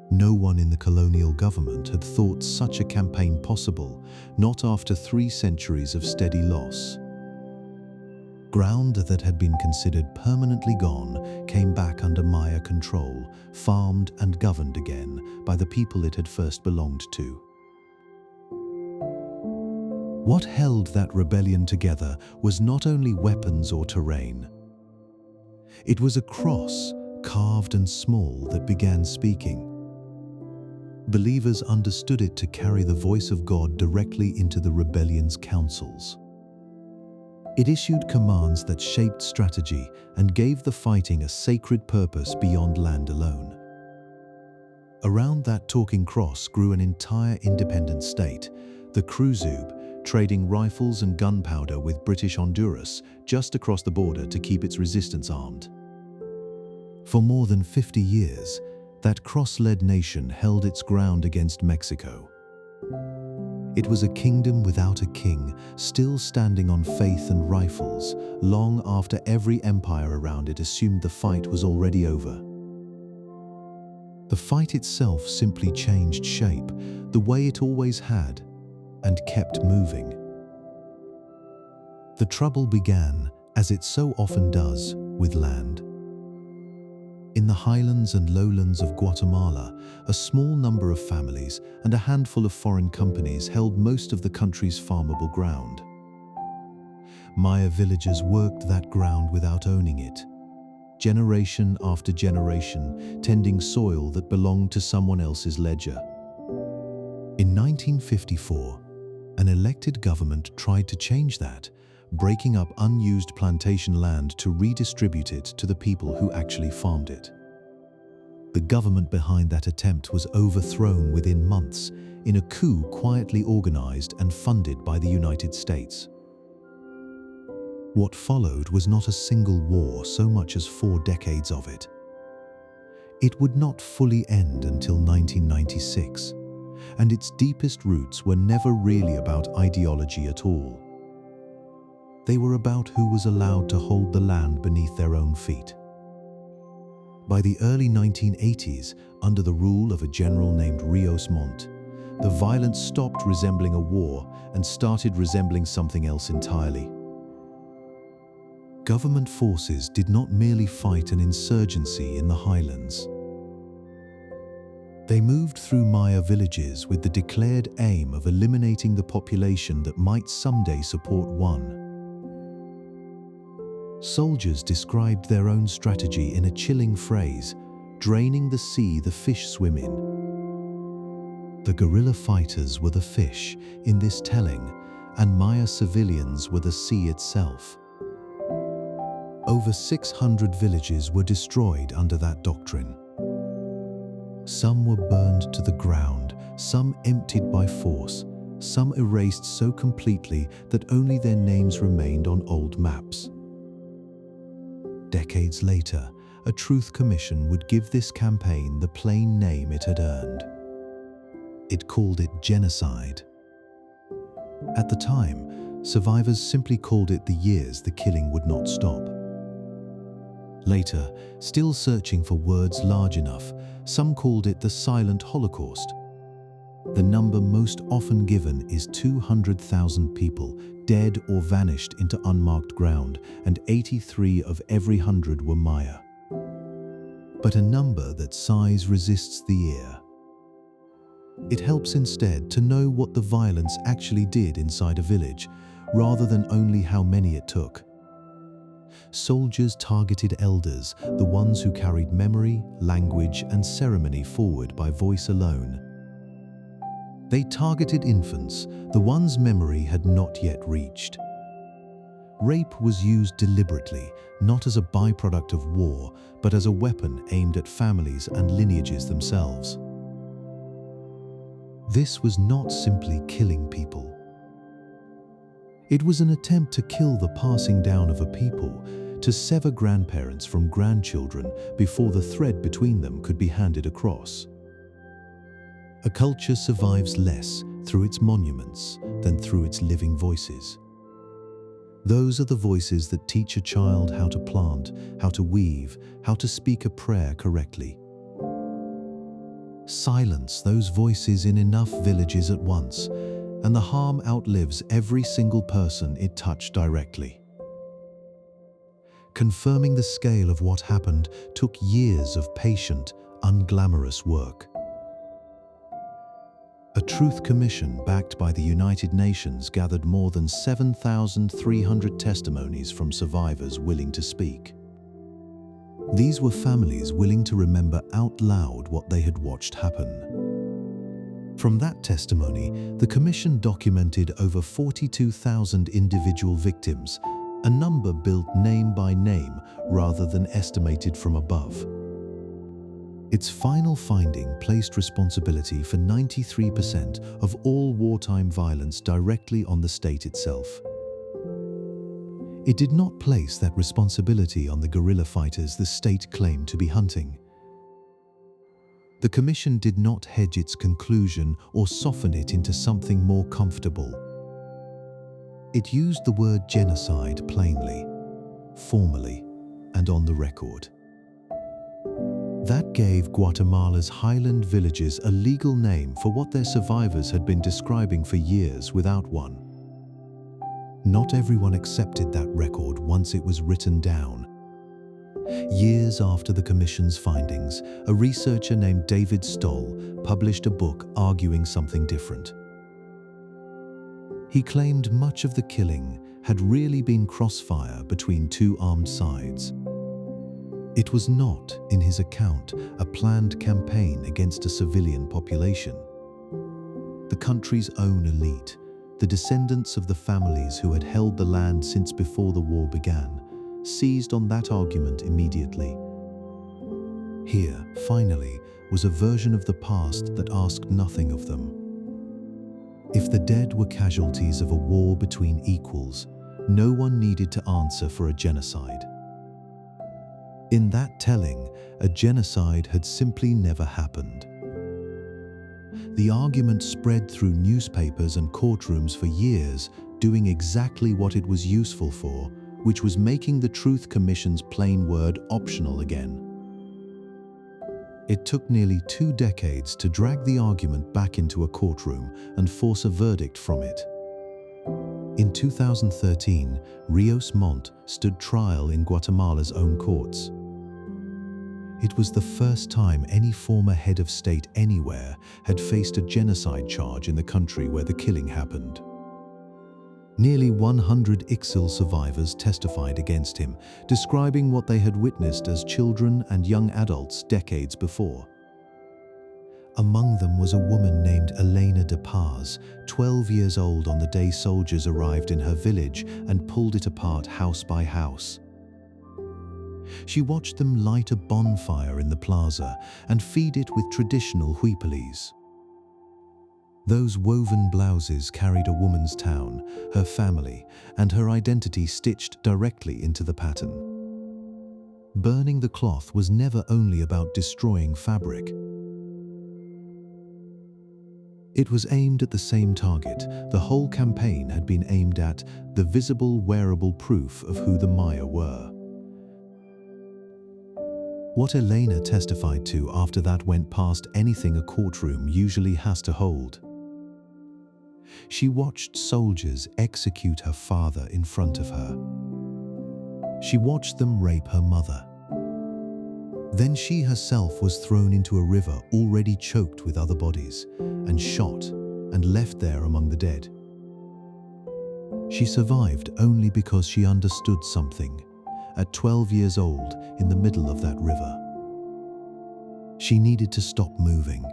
No one in the colonial government had thought such a campaign possible, not after 3 centuries of steady loss. Ground that had been considered permanently gone came back under Maya control, farmed and governed again by the people it had first belonged to. What held that rebellion together was not only weapons or terrain. It was a cross, carved and small, that began speaking. Believers understood it to carry the voice of God directly into the rebellion's councils. It issued commands that shaped strategy and gave the fighting a sacred purpose beyond land alone. Around that talking cross grew an entire independent state, the Kruzub, trading rifles and gunpowder with British Honduras just across the border to keep its resistance armed. For more than 50 years, that cross-led nation held its ground against Mexico. It was a kingdom without a king, still standing on faith and rifles, long after every empire around it assumed the fight was already over. The fight itself simply changed shape, the way it always had, and kept moving. The trouble began, as it so often does, with land. In the highlands and lowlands of Guatemala, a small number of families and a handful of foreign companies held most of the country's farmable ground. Maya villagers worked that ground without owning it, generation after generation, tending soil that belonged to someone else's ledger. In 1954, an elected government tried to change that, breaking up unused plantation land to redistribute it to the people who actually farmed it. The government behind that attempt was overthrown within months in a coup quietly organized and funded by the United States. What followed was not a single war so much as 4 decades of it. It would not fully end until 1996, and its deepest roots were never really about ideology at all. They were about who was allowed to hold the land beneath their own feet. By the early 1980s, under the rule of a general named Rios Montt, the violence stopped resembling a war and started resembling something else entirely. Government forces did not merely fight an insurgency in the highlands. They moved through Maya villages with the declared aim of eliminating the population that might someday support one. Soldiers described their own strategy in a chilling phrase, draining the sea the fish swim in. The guerrilla fighters were the fish in this telling, and Maya civilians were the sea itself. Over 600 villages were destroyed under that doctrine. Some were burned to the ground, some emptied by force, some erased so completely that only their names remained on old maps. Decades later, a Truth Commission would give this campaign the plain name it had earned. It called it genocide. At the time, survivors simply called it the years the killing would not stop. Later, still searching for words large enough, some called it the Silent Holocaust. The number most often given is 200,000 people, dead or vanished into unmarked ground, and 83 of every 100 were Maya. But a number that size resists the ear. It helps instead to know what the violence actually did inside a village, rather than only how many it took. Soldiers targeted elders, the ones who carried memory, language, and ceremony forward by voice alone. They targeted infants, the ones memory had not yet reached. Rape was used deliberately, not as a byproduct of war, but as a weapon aimed at families and lineages themselves. This was not simply killing people. It was an attempt to kill the passing down of a people, to sever grandparents from grandchildren before the thread between them could be handed across. A culture survives less through its monuments than through its living voices. Those are the voices that teach a child how to plant, how to weave, how to speak a prayer correctly. Silence those voices in enough villages at once, and the harm outlives every single person it touched directly. Confirming the scale of what happened took years of patient, unglamorous work. A Truth Commission backed by the United Nations gathered more than 7,300 testimonies from survivors willing to speak. These were families willing to remember out loud what they had watched happen. From that testimony, the Commission documented over 42,000 individual victims, a number built name by name rather than estimated from above. Its final finding placed responsibility for 93% of all wartime violence directly on the state itself. It did not place that responsibility on the guerrilla fighters the state claimed to be hunting. The Commission did not hedge its conclusion or soften it into something more comfortable. It used the word genocide plainly, formally, and on the record. That gave Guatemala's highland villages a legal name for what their survivors had been describing for years without one. Not everyone accepted that record once it was written down. Years after the Commission's findings, a researcher named David Stoll published a book arguing something different. He claimed much of the killing had really been crossfire between two armed sides. It was not, in his account, a planned campaign against a civilian population. The country's own elite, the descendants of the families who had held the land since before the war began, seized on that argument immediately. Here, finally, was a version of the past that asked nothing of them. If the dead were casualties of a war between equals, no one needed to answer for a genocide. In that telling, a genocide had simply never happened. The argument spread through newspapers and courtrooms for years, doing exactly what it was useful for, which was making the Truth Commission's plain word optional again. It took nearly 2 decades to drag the argument back into a courtroom and force a verdict from it. In 2013, Rios Montt stood trial in Guatemala's own courts. It was the first time any former head of state anywhere had faced a genocide charge in the country where the killing happened. Nearly 100 Ixil survivors testified against him, describing what they had witnessed as children and young adults decades before. Among them was a woman named Elena de Paz, 12 years old on the day soldiers arrived in her village and pulled it apart house by house. She watched them light a bonfire in the plaza and feed it with traditional huipilis. Those woven blouses carried a woman's town, her family, and her identity stitched directly into the pattern. Burning the cloth was never only about destroying fabric. It was aimed at the same target. The whole campaign had been aimed at the visible, wearable proof of who the Maya were. What Elena testified to after that went past anything a courtroom usually has to hold. She watched soldiers execute her father in front of her. She watched them rape her mother. Then she herself was thrown into a river already choked with other bodies, and shot and left there among the dead. She survived only because she understood something. At 12 years old, in the middle of that river, she needed to stop moving.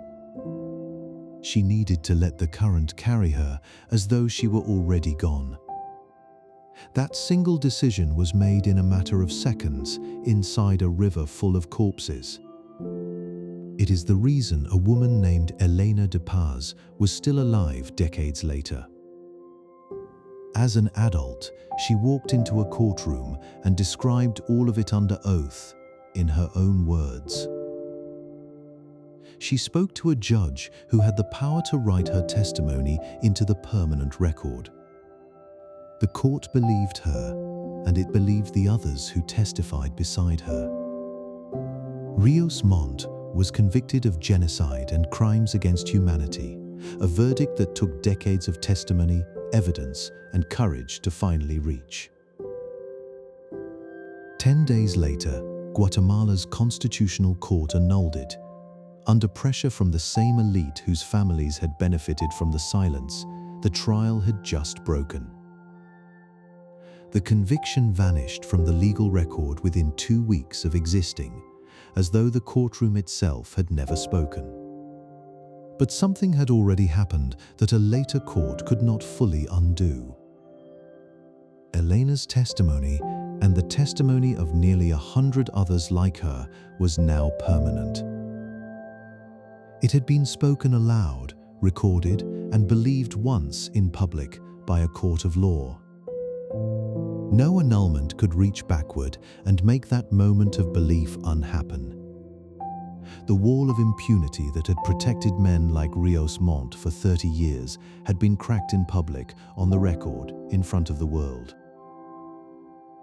She needed to let the current carry her as though she were already gone. That single decision was made in a matter of seconds inside a river full of corpses. It is the reason a woman named Elena de Paz was still alive decades later. As an adult, she walked into a courtroom and described all of it under oath, in her own words. She spoke to a judge who had the power to write her testimony into the permanent record. The court believed her, and it believed the others who testified beside her. Rios Montt was convicted of genocide and crimes against humanity, a verdict that took decades of testimony, evidence, and courage to finally reach. 10 days later, Guatemala's constitutional court annulled it. Under pressure from the same elite whose families had benefited from the silence, the trial had just broken. The conviction vanished from the legal record within 2 weeks of existing, as though the courtroom itself had never spoken. But something had already happened that a later court could not fully undo. Elena's testimony, and the testimony of nearly 100 others like her, was now permanent. It had been spoken aloud, recorded, and believed once in public by a court of law. No annulment could reach backward and make that moment of belief unhappen. The wall of impunity that had protected men like Rios Montt for 30 years had been cracked in public, on the record, in front of the world.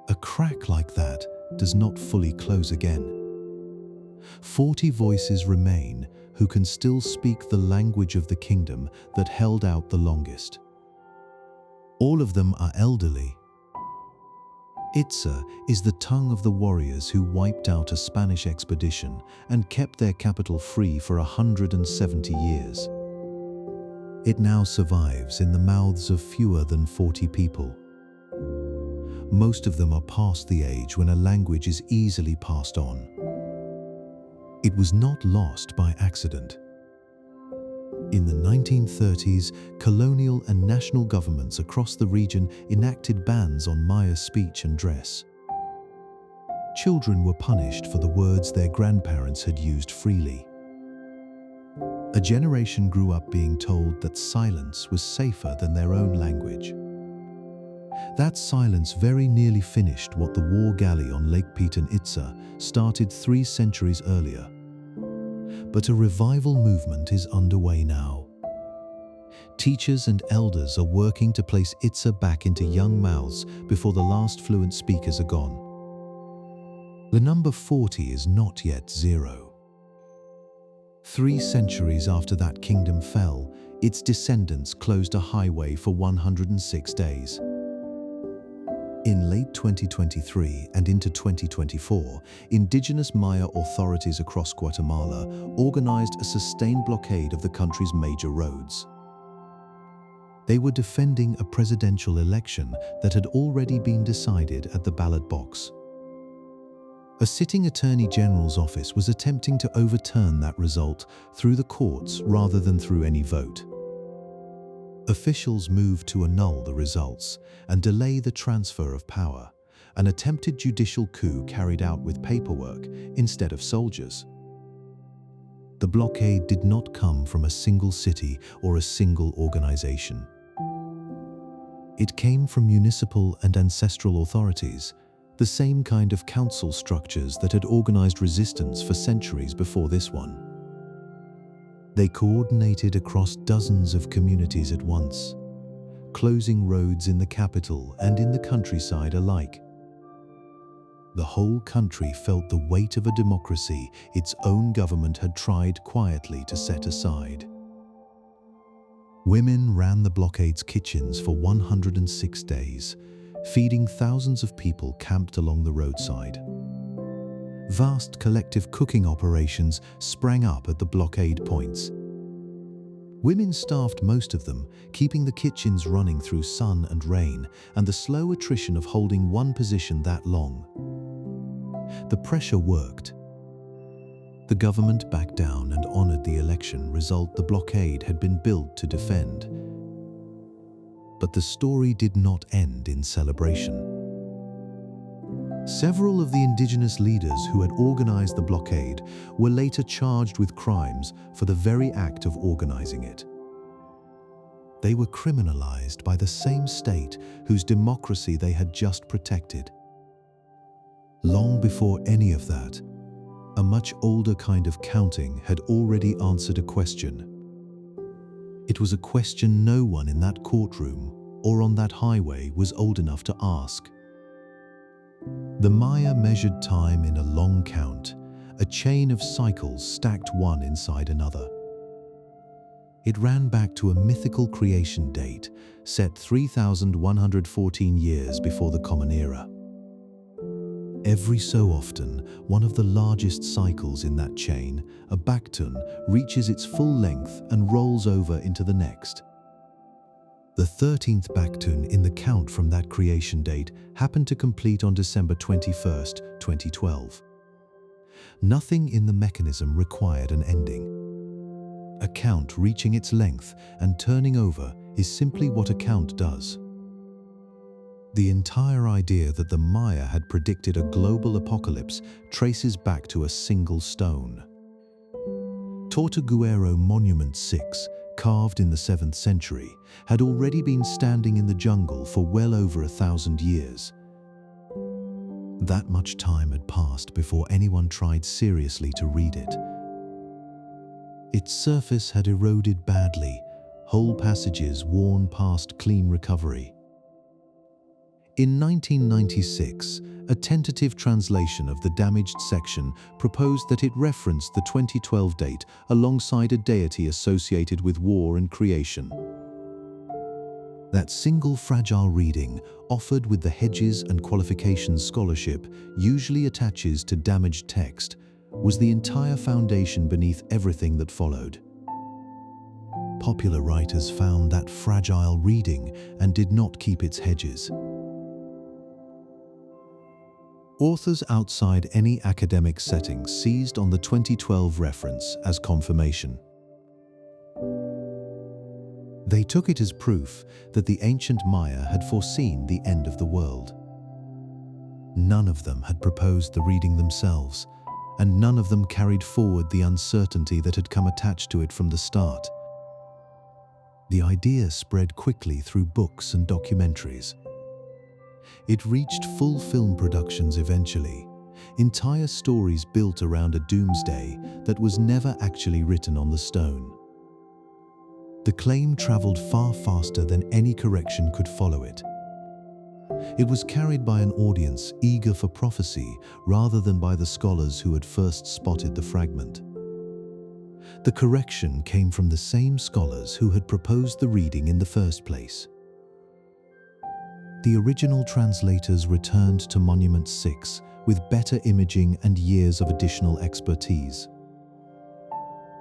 A crack like that does not fully close again. 40 voices remain who can still speak the language of the kingdom that held out the longest. All of them are elderly. Itza is the tongue of the warriors who wiped out a Spanish expedition and kept their capital free for 170 years. It now survives in the mouths of fewer than 40 people. Most of them are past the age when a language is easily passed on. It was not lost by accident. In the 1930s, colonial and national governments across the region enacted bans on Maya speech and dress. Children were punished for the words their grandparents had used freely. A generation grew up being told that silence was safer than their own language. That silence very nearly finished what the war galley on Lake Itza started 3 centuries earlier. But a revival movement is underway now. Teachers and elders are working to place Itza back into young mouths before the last fluent speakers are gone. The number 40 is not yet 0. 3 centuries after that kingdom fell, its descendants closed a highway for 106 days. In late 2023 and into 2024, indigenous Maya authorities across Guatemala organized a sustained blockade of the country's major roads. They were defending a presidential election that had already been decided at the ballot box. A sitting attorney general's office was attempting to overturn that result through the courts rather than through any vote. Officials moved to annul the results and delay the transfer of power, an attempted judicial coup carried out with paperwork instead of soldiers. The blockade did not come from a single city or a single organization. It came from municipal and ancestral authorities, the same kind of council structures that had organized resistance for centuries before this one. They coordinated across dozens of communities at once, closing roads in the capital and in the countryside alike. The whole country felt the weight of a democracy its own government had tried quietly to set aside. Women ran the blockade's kitchens for 106 days, feeding thousands of people camped along the roadside. Vast collective cooking operations sprang up at the blockade points. Women staffed most of them, keeping the kitchens running through sun and rain and the slow attrition of holding one position that long. The pressure worked. The government backed down and honored the election result the blockade had been built to defend. But the story did not end in celebration. Several of the indigenous leaders who had organized the blockade were later charged with crimes for the very act of organizing it. They were criminalized by the same state whose democracy they had just protected. Long before any of that, a much older kind of counting had already answered a question. It was a question no one in that courtroom or on that highway was old enough to ask. The Maya measured time in a long count, a chain of cycles stacked one inside another. It ran back to a mythical creation date set 3,114 years before the Common Era. Every so often, one of the largest cycles in that chain, a baktun, reaches its full length and rolls over into the next. The 13th baktun in the count from that creation date happened to complete on December 21st, 2012. Nothing in the mechanism required an ending. A count reaching its length and turning over is simply what a count does. The entire idea that the Maya had predicted a global apocalypse traces back to a single stone. Tortuguero Monument 6, carved in the 7th century, had already been standing in the jungle for well over 1,000 years. That much time had passed before anyone tried seriously to read it. Its surface had eroded badly, whole passages worn past clean recovery. In 1996, a tentative translation of the damaged section proposed that it referenced the 2012 date alongside a deity associated with war and creation. That single fragile reading, offered with the hedges and qualifications scholarship usually attaches to damaged text, was the entire foundation beneath everything that followed. Popular writers found that fragile reading and did not keep its hedges. Authors outside any academic setting seized on the 2012 reference as confirmation. They took it as proof that the ancient Maya had foreseen the end of the world. None of them had proposed the reading themselves, and none of them carried forward the uncertainty that had come attached to it from the start. The idea spread quickly through books and documentaries. It reached full film productions eventually, entire stories built around a doomsday that was never actually written on the stone. The claim traveled far faster than any correction could follow it. It was carried by an audience eager for prophecy rather than by the scholars who had first spotted the fragment. The correction came from the same scholars who had proposed the reading in the first place. The original translators returned to Monument 6 with better imaging and years of additional expertise.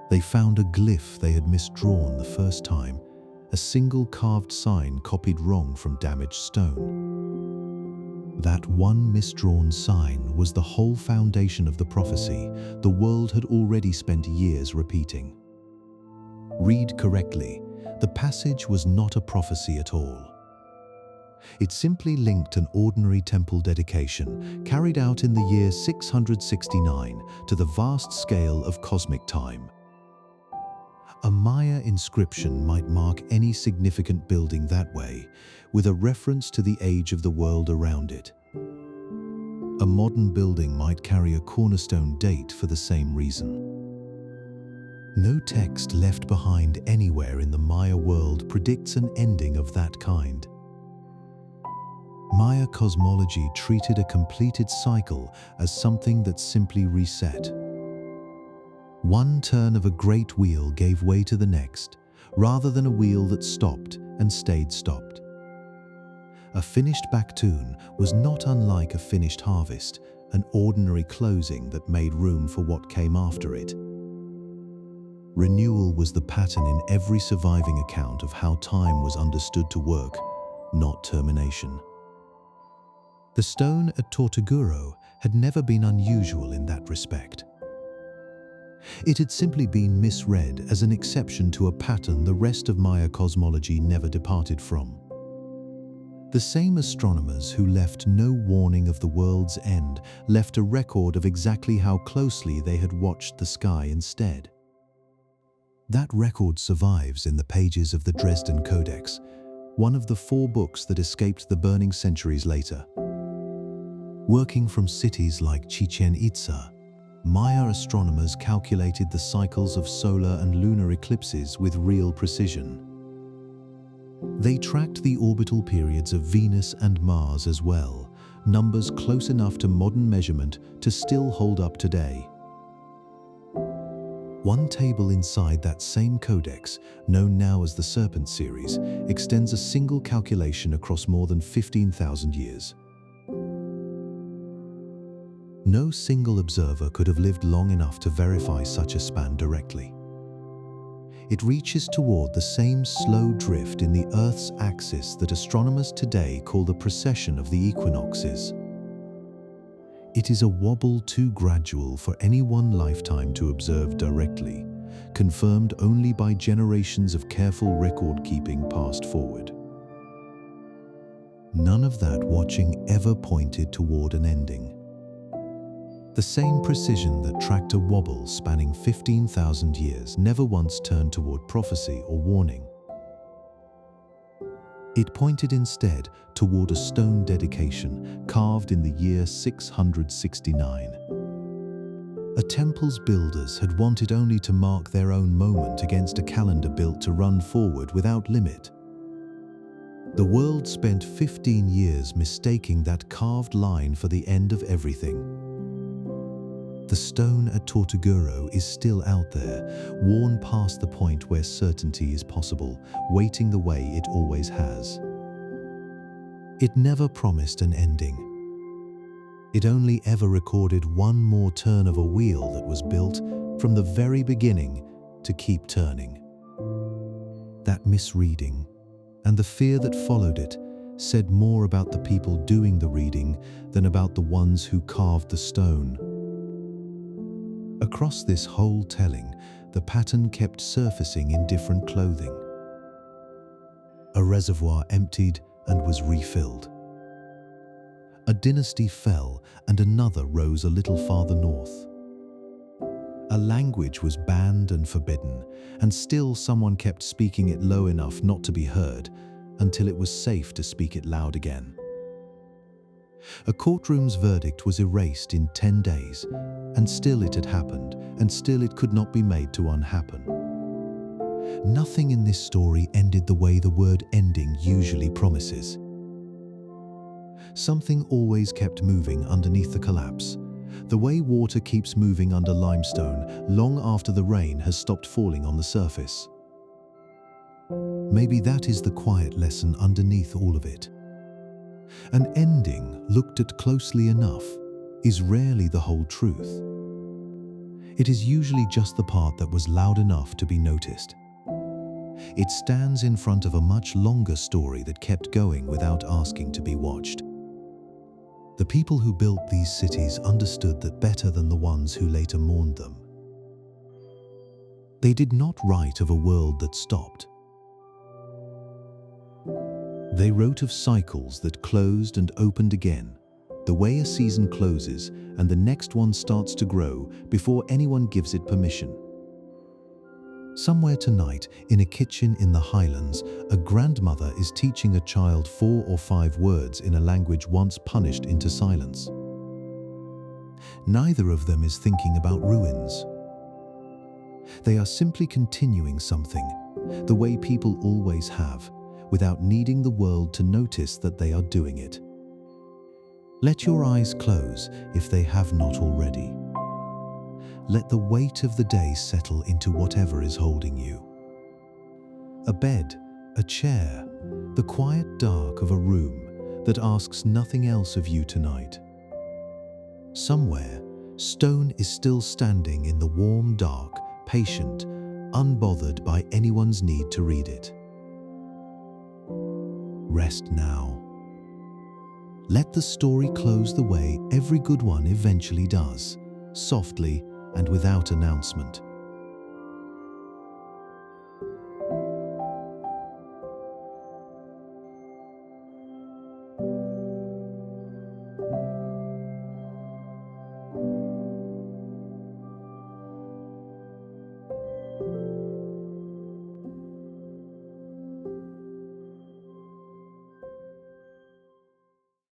They found a glyph they had misdrawn the first time, a single carved sign copied wrong from damaged stone. That one misdrawn sign was the whole foundation of the prophecy the world had already spent years repeating. Read correctly, the passage was not a prophecy at all. It simply linked an ordinary temple dedication carried out in the year 669 to the vast scale of cosmic time. A Maya inscription might mark any significant building that way, with a reference to the age of the world around it. A modern building might carry a cornerstone date for the same reason. No text left behind anywhere in the Maya world predicts an ending of that kind. Maya cosmology treated a completed cycle as something that simply reset. One turn of a great wheel gave way to the next, rather than a wheel that stopped and stayed stopped. A finished baktoon was not unlike a finished harvest, an ordinary closing that made room for what came after it. Renewal was the pattern in every surviving account of how time was understood to work, not termination. The stone at Tortuguero had never been unusual in that respect. It had simply been misread as an exception to a pattern the rest of Maya cosmology never departed from. The same astronomers who left no warning of the world's end left a record of exactly how closely they had watched the sky instead. That record survives in the pages of the Dresden Codex, one of the 4 books that escaped the burning centuries later. Working from cities like Chichen Itza, Maya astronomers calculated the cycles of solar and lunar eclipses with real precision. They tracked the orbital periods of Venus and Mars as well, numbers close enough to modern measurement to still hold up today. One table inside that same codex, known now as the Serpent series, extends a single calculation across more than 15,000 years. No single observer could have lived long enough to verify such a span directly. It reaches toward the same slow drift in the Earth's axis that astronomers today call the precession of the equinoxes. It is a wobble too gradual for any one lifetime to observe directly, confirmed only by generations of careful record-keeping passed forward. None of that watching ever pointed toward an ending. The same precision that tracked a wobble spanning 15,000 years never once turned toward prophecy or warning. It pointed instead toward a stone dedication carved in the year 669. A temple's builders had wanted only to mark their own moment against a calendar built to run forward without limit. The world spent 15 years mistaking that carved line for the end of everything. The stone at Tortuguero is still out there, worn past the point where certainty is possible, waiting the way it always has. It never promised an ending. It only ever recorded one more turn of a wheel that was built from the very beginning to keep turning. That misreading, and the fear that followed it, said more about the people doing the reading than about the ones who carved the stone. Across this whole telling, the pattern kept surfacing in different clothing. A reservoir emptied and was refilled. A dynasty fell and another rose a little farther north. A language was banned and forbidden, and still someone kept speaking it low enough not to be heard until it was safe to speak it loud again. A courtroom's verdict was erased in 10 days, and still it had happened, and still it could not be made to unhappen. Nothing in this story ended the way the word ending usually promises. Something always kept moving underneath the collapse, the way water keeps moving under limestone long after the rain has stopped falling on the surface. Maybe that is the quiet lesson underneath all of it. An ending, looked at closely enough, is rarely the whole truth. It is usually just the part that was loud enough to be noticed. It stands in front of a much longer story that kept going without asking to be watched. The people who built these cities understood that better than the ones who later mourned them. They did not write of a world that stopped. They wrote of cycles that closed and opened again, the way a season closes and the next one starts to grow before anyone gives it permission. Somewhere tonight, in a kitchen in the Highlands, a grandmother is teaching a child 4 or 5 words in a language once punished into silence. Neither of them is thinking about ruins. They are simply continuing something, the way people always have, without needing the world to notice that they are doing it. Let your eyes close if they have not already. Let the weight of the day settle into whatever is holding you. A bed, a chair, the quiet dark of a room that asks nothing else of you tonight. Somewhere, stone is still standing in the warm dark, patient, unbothered by anyone's need to read it. Rest now. Let the story close the way every good one eventually does, softly and without announcement.